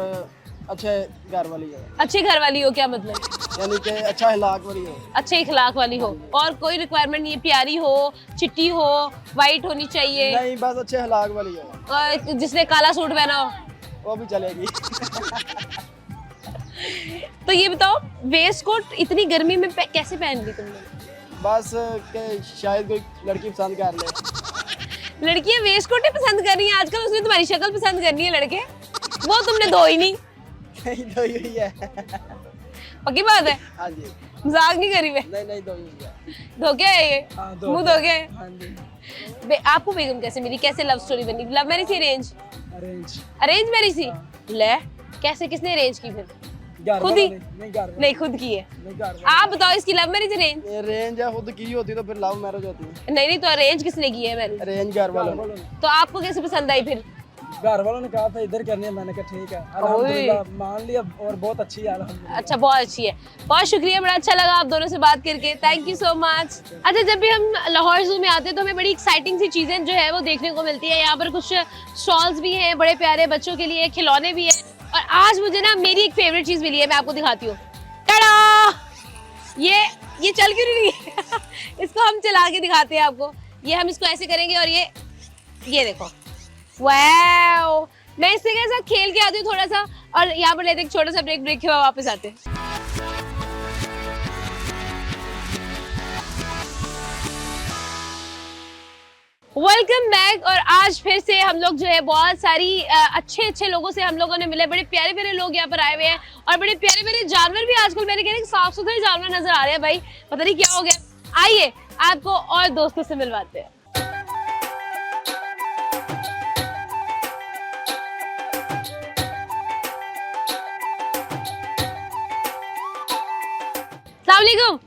अच्छे घर वाली हो, अच्छे घर वाली हो। क्या मतलब? यानी कि अच्छा इखलाक वाली हो। अच्छे इखलाक वाली हो। और कोई रिक्वायरमेंट नहीं है? प्यारी हो, चिट्टी हो, वाइट होनी चाहिए? नहीं बस अच्छे इखलाक वाली हो। और जिसने काला सूट पहना हो वो भी चलेगी। तो ये बताओ वेस्ट कोट इतनी गर्मी में कैसे पहन ली तुमने? बस के शायद कोई लड़की पसंद कर ले। लड़कियां वेस्ट कोट ही पसंद कर रही हैं आजकल। उसने तुम्हारी शक्ल पसंद करनी है लड़के, वो तुमने दो ही नहीं। नहीं तो यही है। पक्की बात है? हाँ जी। मजाक नहीं करी मैं। नहीं दो ही। धोखे है ये? हाँ, मुंह धोखे? हाँ जी। आपको बेगम कैसे मिली? कैसे लव स्टोरी बनी? लव मैरिज थी अरेंज? अरेंज। अरेंज मैरिज थी? ले कैसे, किसने अरेंज की फिर? घर खुद ही? वालों ने- नहीं घर वालों नहीं खुद की है। ने- नहीं घर आप बताओ इसकी लव मैरिज अरेंज? वालों ने। अरेंज है, खुद की होती तो फिर लव मैरिज होती है। नहीं तो अरेंज किसने की है मैरिज? अरेंज घर वालों ने। तो आपको कैसे पसंद आई फिर? घर वालों ने कहा था इधर करनी है, मैंने कहा ठीक है अल्हम्दुलिल्लाह मान लिया और बहुत अच्छी है अल्हम्दुलिल्लाह। अच्छा बहुत अच्छी है, बहुत शुक्रिया, बड़ा अच्छा लगा आप दोनों से बात करके, थैंक यू सो मच। अच्छा जब भी हम लाहौर जू में आते हैं तो हमें बड़ी एक्साइटिंग सी चीज़ें जो है वो देखने को मिलती है। यहाँ पर कुछ स्टॉल्स भी हैं बड़े प्यारे बच्चों के लिए, खिलौने भी हैं, और आज मुझे ना मेरी एक फेवरेट चीज़ मिली है, मैं आपको दिखाती हूँ। टाडा! ये चल क्यों नहीं रही है? इसको हम चला के दिखाते हैं आपको। ये हम इसको ऐसे करेंगे और ये देखो, वाओ! मैं इससे के साथ खेल के आती हूँ थोड़ा सा, और यहाँ पर लेते एक छोटा सा ब्रेक के बाद वापस आते हैं। Welcome back. और आज फिर से हम लोग जो है बहुत सारी अच्छे लोगों से हम लोगों ने मिले, बड़े प्यारे प्यारे लोग यहाँ पर आए हुए हैं, और बड़े प्यारे प्यारे जानवर भी आजकल मैंने कहा साफ सुथरे जानवर नजर आ रहे हैं भाई, पता नहीं क्या हो गया। आइए आपको और दोस्तों से मिलवाते हैं।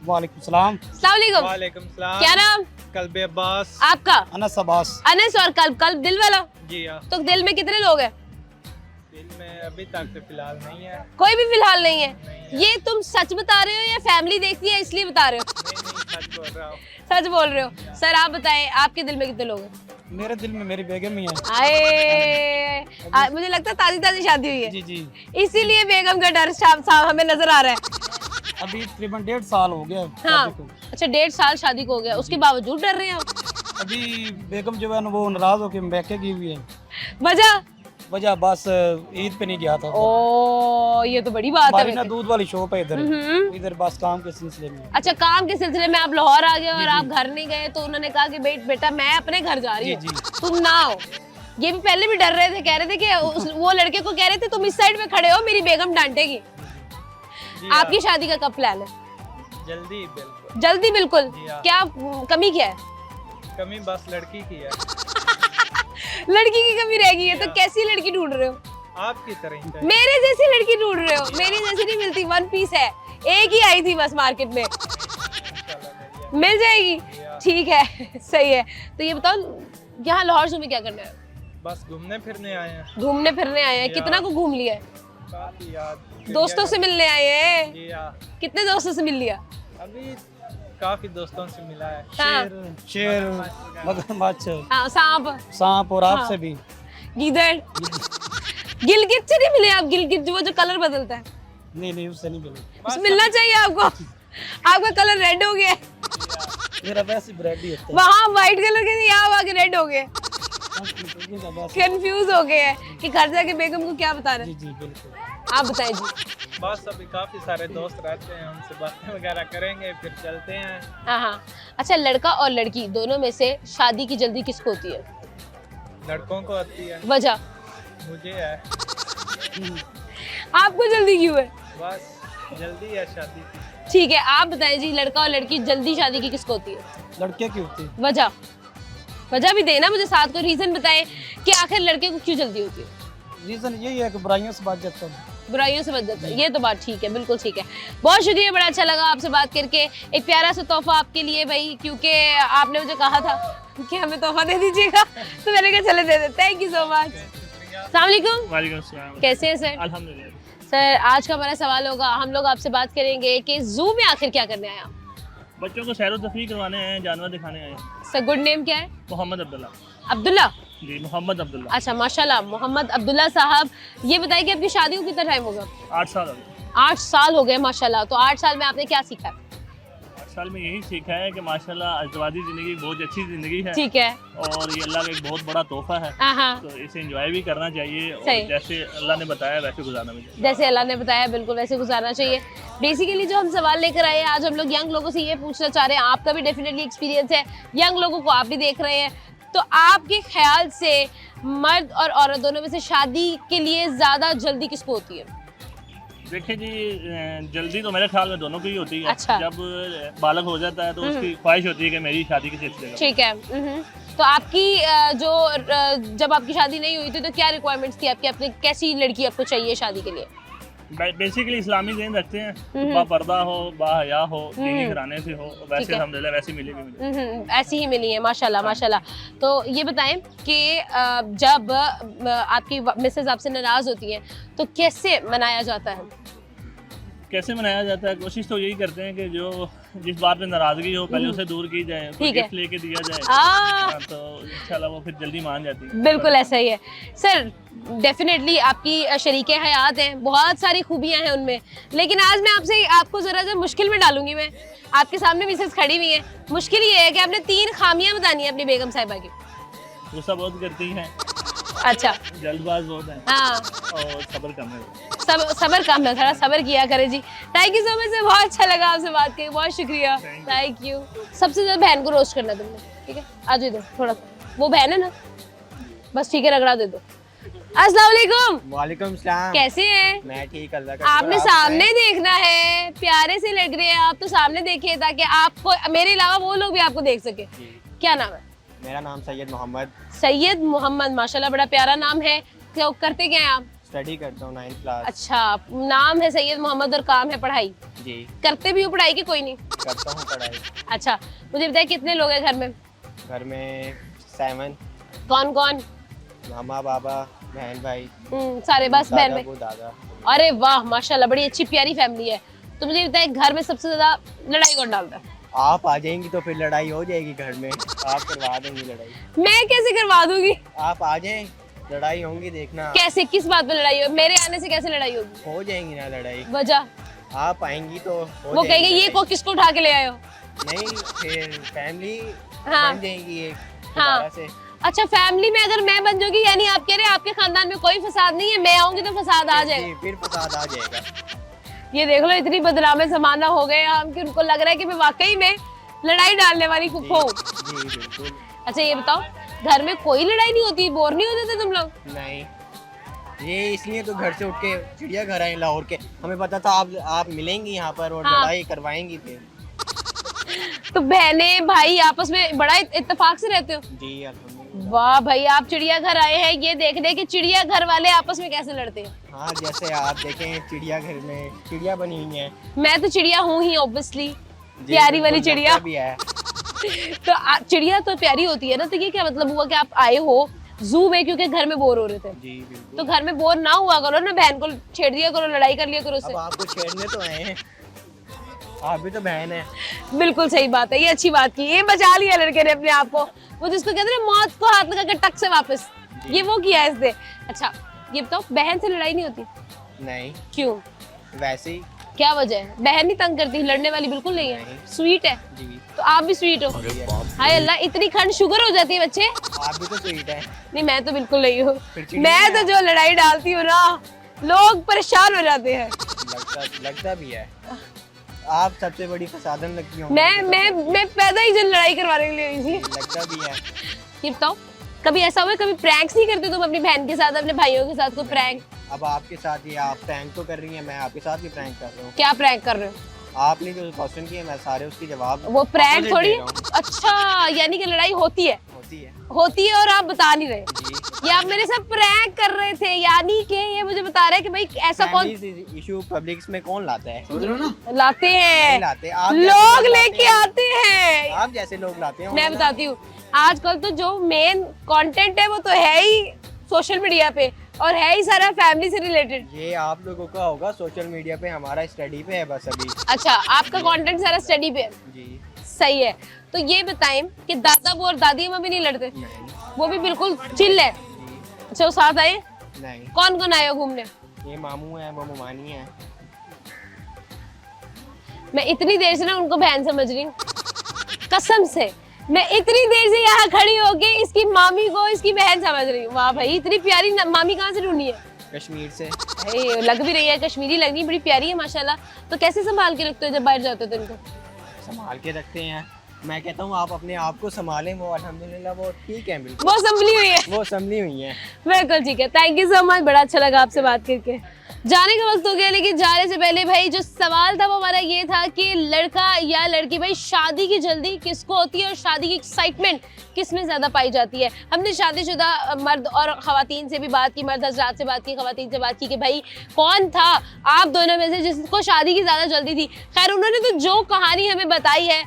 वालेकुम सलाम। वालेकुम सलाम। क्या नाम? कल्बे अब्बास। आपका? अनस अब्बास। अनस। और कल्ब दिल वाला? जी हाँ। तो दिल में कितने लोग हैं? दिल में अभी तक तो फिलहाल नहीं है। कोई भी फिलहाल नहीं है। ये तुम सच बता रहे हो या फैमिली देखती है इसलिए बता रहे हो? नहीं सच बोल रहा हूँ। सच बोल रहे हो। सर आप बताएं आपके दिल में कितने लोग हैं? मेरे दिल में मेरी बेगम ही है। आए मुझे लगता है ताजी शादी हुई है, जी जी। इसीलिए बेगम का डर साफ हमें नजर आ रहा है। अभी तकरीबन 1.5 साल हो गया हाँ शादी को। अच्छा 1.5 साल शादी को हो गया, उसके बावजूद डर रहे हैं आप? अभी बेगम जो है ना वो नाराज होकर बैके की हुई है। वजह बस ईद पे नहीं गया था। ओ ये तो बड़ी बात है। हमारी ना दूध वाली शॉप है हम्म। इधर बस काम के सिलसिले में। अच्छा काम के सिलसिले में आप लाहौर आ गए और आप घर नहीं गए, तो उन्होंने कहा कि बेटा मैं अपने घर जा रही हूँ, तुम ना आओ। ये भी पहले भी डर रहे थे, कह रहे थे कि वो लड़के को कह रहे थे तुम इस साइड में खड़े हो, मेरी बेगम डांटेगी। आपकी शादी का कब प्लान है? जल्दी बिल्कुल। जल्दी बिल्कुल। जी हाँ। क्या कमी क्या है? कमी बस लड़की की है। लड़की की कमी रह गई है, तो कैसी लड़की ढूंढ रहे हो? आपकी तरह ही चाहिए। मेरे जैसी लड़की ढूंढ रहे हो? मेरी जैसी नहीं मिलती, वन पीस है, एक ही आई थी बस मार्केट में, मिल जाएगी। ठीक है सही है। तो ये बताओ यहाँ लाहौर जू में क्या करना है? बस घूमने फिरने आए हैं। घूमने फिरने आए हैं। कितना को घूम लिया है? काफी याद। दोस्तों से मिलने आए हैं? जी हाँ। कितने दोस्तों से मिल लिया? अभी काफी दोस्तों से मिला है। हाँ। शेर, मगरमच्छ, हाँ सांप सांप और हाँ। आपसे भी। गीदड़। गिलगित से नहीं मिले आप? गिलगित वो जो कलर बदलता है, नहीं उससे नहीं मिले। उससे मिलना चाहिए आपको। आपका कलर रेड हो गया है, मेरा वैसे ब्रेड ही होता है। वहाँ व्हाइट कलर के थे, यहाँ आके रेड हो गए, बस। कंफ्यूज हो गए हैं कि घर जाके बेगम को क्या बता रहे जी हैं। जी बिल्कुल। आप बताएं जी। बस अभी काफी सारे दोस्त रहते हैं, उनसे बातें वगैरह करेंगे फिर चलते हैं। हाँ अच्छा लड़का और लड़की दोनों में से शादी की जल्दी किसको होती है? लड़कों को आती है। वजह? मुझे है। आपको जल्दी क्यों है? बस जल्दी है शादी की। ठीक है आप बताएं जी, लड़का और लड़की जल्दी शादी की किसको होती है? लड़के की होती है। वजह भी देना मुझे, साथ को रीजन बताएं कि आखिर लड़के को क्यों जल्दी होती है? रीजन यही है कि बुराइयों से बच जाता है। बुराइयों से बच जाता है, ये तो बात ठीक है, बिल्कुल ठीक है। बहुत शुक्रिया, बड़ा अच्छा लगा आपसे बात करके। एक प्यारा सा तोहफा आपके लिए भाई, क्योंकि आपने मुझे कहा था कि हमें तोहफा दे दीजिएगा, तो मैंने कहा चले दे दे। Thank you so much. अस्सलाम वालेकुम। वालेकुम अस्सलाम। कैसे हैं सर? अल्हम्दुलिल्लाह। सर आज का हमारा सवाल होगा, हम लोग आपसे बात करेंगे कि जू में आखिर क्या करने आए आप? बच्चों को सैर व तफरीह करवाने आए हैं, जानवर दिखाने आए हैं। सर गुड नेम क्या है? मोहम्मद अब्दुल्ला। अब्दुल्ला? जी मोहम्मद अब्दुल्ला। अच्छा माशाल्लाह, मोहम्मद अब्दुल्ला साहब। ये बताइए कि आपकी शादी को कितना टाइम होगा? 8 साल हो गए। 8 साल हो गए माशाल्लाह। तो 8 साल में आपने क्या सीखा? 8 साल में यही सीखा है कि माशाल्लाह अज़दवाजी ज़िंदगी बहुत अच्छी ज़िंदगी है। ठीक है। और ये अल्लाह का एक बहुत बड़ा तोहफा है, हाँ तो इसे एंजॉय भी करना चाहिए और सही। जैसे अल्लाह ने बताया वैसे गुजारना भी चाहिए। जैसे अल्लाह ने बताया बिल्कुल वैसे गुजारना चाहिए। बेसिकली जो हम सवाल लेकर आए हैं आज, हम लोग यंग लोगों से ये पूछना चाह रहे हैं, आपका भी डेफिनेटली एक्सपीरियंस है, यंग लोगों को आप भी देख रहे हैं, तो आपके ख्याल से मर्द और औरत दोनों में से शादी के लिए ज़्यादा जल्दी किसको होती है? देखिए जी, जल्दी तो मेरे ख्याल में दोनों की ही होती है। अच्छा। जब बालक हो जाता है तो उसकी ख्वाहिश होती है कि मेरी शादी किसी अच्छी जगह। ठीक है। तो आपकी जब आपकी शादी नहीं हुई थी तो क्या रिक्वायरमेंट्स थी आपकी, अपनी कैसी लड़की आपको चाहिए शादी के लिए? बेसिकली इस्लामी दीन रखते हैं, बापर्दा हो, बाहया हो, दीनी घराने से हो, ठीक वैसे है। अल्हम्दुलिल्लाह वैसी मिली भी मिली। ऐसी ही मिली है माशाल्लाह माशाल्लाह। तो ये बताएं कि जब आपकी मिसेज आपसे नाराज होती हैं तो कैसे मनाया जाता है? कैसे मनाया जाता है? कोशिश तो यही करते हैं कि जो जिस बात पे नाराजगी हो पहले उसे दूर की जाए, कोई ठीक है। गिफ्ट लेके दिया जाए। हाँ। तो इंशाल्लाह वो फिर जल्दी मान जाती है। बिल्कुल ऐसा ही है सर। डेफिनेटली आपकी शरीके हयात हैं, बहुत सारी खूबियां हैं उनमें, लेकिन आज मैं आपको जरा मुश्किल में डालूंगी। मैं आपके सामने मिसेस खड़ी हुई है, मुश्किल ये है कि आपने 3 खामियां बतानी है अपनी बेगम साहिबा की। गुस्सा बहुत करती हैं, अच्छा। जल्दबाज बहुत है, हाँ। और सब्र कम है। सबर कम है, थोड़ा सबर किया करे जी। Thank you so much sir, बहुत अच्छा लगा आपसे बात करके, बहुत शुक्रिया। Thank you. सबसे ज्यादा बहन को रोस्ट करना तुमने, ठीक है? आज दे दो थोड़ा सा, वो बहन है ना, बस ठीक है, रगड़ा दे दो। अस्सलाम वालेकुम। वालेकुम सलाम। कैसे हैं? मैं ठीक, अल्लाह का आपने शुक्र। आप सामने देखना है, प्यारे से लग रहे हैं आप, तो सामने देखिए ताकि आपको मेरे अलावा वो लोग भी आपको देख सके। क्या नाम है? मेरा नाम सैयद मोहम्मद। सैयद मोहम्मद, माशाल्लाह बड़ा प्यारा नाम है। क्या करते क्या हैं आप? स्टडी करता हूँ 9th क्लास। अच्छा, नाम है सैयद मोहम्मद और काम है पढ़ाई। जी। करते भी हो पढ़ाई की? कोई नहीं करता हूँ पढ़ाई। अच्छा, मुझे बताइए कितने लोग हैं घर में? घर में 7। कौन कौन? मामा, बाबा, बहन, भाई। सारे बस बहन में? दादा। अरे वाह माशाल्लाह, बड़ी अच्छी प्यारी फैमिली है। तो मुझे बताइए घर में सबसे ज्यादा लड़ाई कौन डालता है? आप आ जाएंगी तो फिर लड़ाई हो जाएगी घर में, आप करवा देंगी लड़ाई। मैं कैसे करवा दूंगी? आप आ जाएं, लड़ाई होंगी, देखना। कैसे, किस बात पे लड़ाई हो? मेरे आने से कैसे लड़ाई होगी? हो जाएंगी ना लड़ाई। वजह? आप आएंगी तो वो कहेंगे ये को किसको उठा के ले आए हो? नहीं, फिर फैमिली हाँ। बन जाएंगी एक हाँ। दोबारा से। अच्छा, फैमिली में अगर मैं बन जाऊंगी, यानी आप कह रहे हैं आपके खानदान में कोई फसाद नहीं है, मैं आऊंगी तो फसाद आ जाएगा? जी, फिर फसाद आ जाएगा। ये देख लो, इतनी बदनामे जमाना हो गए हम कि उनको लग रहा है कि मैं वाकई में लड़ाई डालने वाली फुफ्फो हूँ। जी बिल्कुल। अच्छा ये बताओ, घर में कोई लड़ाई नहीं होती? बोर नहीं हो जाते तुम लोग? नहीं, ये इसलिए तो घर से उठ के चिड़ियाघर आए लाहौर के, हमें पता था आप मिलेंगी यहाँ पर और हाँ। लड़ाई करवाएंगी फिर। तो बहने भाई आपस में बड़ा इत्तेफाक से रहते हो? जी अल्हम्दुलिल्लाह। वाह भाई, आप चिड़ियाघर आए हैं ये देखने कि चिड़ियाघर वाले आपस में कैसे लड़ते हैं। हाँ, जैसे आप देखें चिड़ियाघर में चिड़िया बनी हुई है। मैं तो चिड़िया हूँ ही ऑब्वियसली, प्यारी वाली चिड़िया भी है। तो चिड़िया तो प्यारी होती है ना, तो ये क्या मतलब हुआ कि आप आए हो जू में क्योंकि घर में बोर हो रहे थे? जी बिल्कुल। तो घर में बोर ना हुआ करो ना, बहन को छेड़ दिया करो, लड़ाई कर लिया करो उससे। अब आपको छेड़ने तो आए हैं, आप भी तो बहन है। बिल्कुल सही बात है, ये अच्छी बात की, ये बचा लिया लड़के ने अपने आप को। वो जिसको कहते हैं मौत को हाथ लगा के टक से वापस, ये वो किया है इसने। अच्छा ये बताओ, बहन से लड़ाई नहीं होती? नहीं। क्यों? वैसे ही। क्या वजह है? बहन नहीं तंग करती, लड़ने वाली बिल्कुल नहीं है, स्वीट है। जी। तो आप भी स्वीट हो? हाय अल्लाह, इतनी खंड शुगर हो जाती है बच्चे। आप भी तो स्वीट है। नहीं मैं तो बिल्कुल नहीं हूँ, फिर मैं तो जो लड़ाई डालती हूँ ना लोग परेशान हो जाते हैं। लगता भी है आप सबसे बड़ी फसादन लगती हो। मैं पैदा ही जन लड़ाई करवाने के लिए हुई थी। लगता भी है। ये बताओ, कभी ऐसा हुआ कभी प्रैंक्स नहीं करते तुम अपनी बहन के साथ, अपने भाइयों के साथ कोई प्रैंक? अब आपके साथ ये आप प्रैंक तो कर रही हैं, मैं आपके साथ भी प्रैंक कर रहा हूँ। क्या प्रैंक कर रहे हो? आपने जो क्वेश्चन किए मैं सारे उसके जवाब। वो प्रैंक opposite थोड़ी। दे रहा हूँ। अच्छा, यानी कि लड़ाई होती है? होती है और आप बता नहीं रहे। जी। ये आप मेरे साथ प्रैंक कर रहे थे, यानी कि ये मुझे बता रहे हैं कि भाई ऐसा कौन इशू पब्लिक्स में कौन लाता है? लाते हैं? नहीं लाते, आप लोग लेके आते हैं। आप जैसे लोग लाते हैं। मैं बताती हूँ, आजकल तो जो मेन कंटेंट है वो तो है ही सोशल मीडिया पे, और है ही सारा फैमिली से रिलेटेड। ये आप लोगों का होगा सोशल मीडिया पे, हमारा स्टडी पे है बस अभी। अच्छा, आपका कंटेंट सारा स्टडी पे है? जी। सही है। तो ये बताएं कि दादा वो और दादी अम्मा भी नहीं लड़ते? नहीं। वो भी बिल्कुल चिल है? अच्छा, वो साथ आए? नहीं। कौन कौन आए हो घूमने? ये मामू है, वो मामानी है। मैं इतनी देर से ना उनको बहन समझ रही हूँ, कसम से मैं इतनी देर से यहाँ खड़ी होके इसकी मामी को इसकी बहन समझ रही हूँ। वाह भाई, इतनी प्यारी मामी कहाँ से ढूंढी है? कश्मीर से। लग भी रही है, कश्मीरी लग रही, बड़ी प्यारी है माशाल्लाह। तो कैसे संभाल के रखते हो जब बाहर जाते हो तो इनको? संभाल के रखते हैं, मैं कहता हूँ आप अपने आप को संभालें, वो अल्हम्दुलिल्लाह वो ठीक है। बिल्कुल वो संभली हुई है? वो संभली हुई है। बिल्कुल ठीक है। थैंक यू सो मच, बड़ा अच्छा लगा आपसे बात करके। जाने का वक्त हो गया, लेकिन जाने से पहले भाई जो सवाल था वो हमारा ये था कि लड़का या लड़की, भाई शादी की जल्दी किसको होती है और शादी की एक्साइटमेंट किस में ज़्यादा पाई जाती है। हमने शादीशुदा मर्द और ख़वातीन से भी बात की, मर्द हज़रात से बात की, ख़वातीन से बात की कि भाई कौन था आप दोनों में से जिसको शादी की ज़्यादा जल्दी थी। खैर उन्होंने तो जो कहानी हमें बताई है,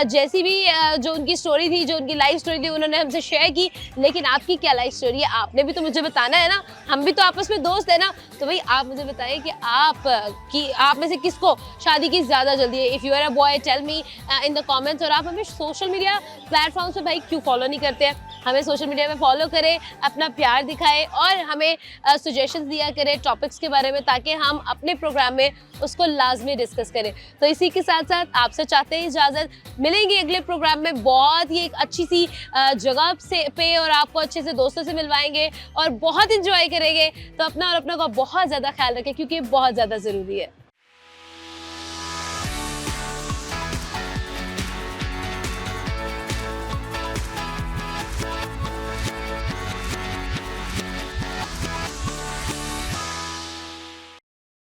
जैसी भी जो उनकी स्टोरी थी, जो उनकी लाइफ स्टोरी थी, उन्होंने हमसे शेयर की। लेकिन आपकी क्या लाइफ स्टोरी है, आपने भी तो मुझे बताना है ना, हम भी तो आपस में दोस्त है ना। तो भाई आप मुझे बताइए कि आप में से किसको शादी की ज़्यादा जल्दी है। If you are a boy tell me in the comments. और आप हमें सोशल मीडिया प्लेटफॉर्म्स पे भाई क्यों फॉलो नहीं करते हैं, हमें सोशल मीडिया पे फॉलो करें, अपना प्यार दिखाएं और हमें सजेशंस दिया करें टॉपिक्स के बारे में, ताकि हम अपने प्रोग्राम में उसको लाजमी डिस्कस करें। तो इसी के साथ साथ आपसे चाहते हैं इजाज़त, मिलेंगे अगले प्रोग्राम में बहुत ही एक अच्छी सी जगह से पे, और आपको अच्छे से दोस्तों से मिलवाएंगे और बहुत इंजॉय करेंगे। तो अपना और अपनों का बहुत ज़्यादा ख्याल रखें, क्योंकि ये बहुत ज़्यादा ज़रूरी है।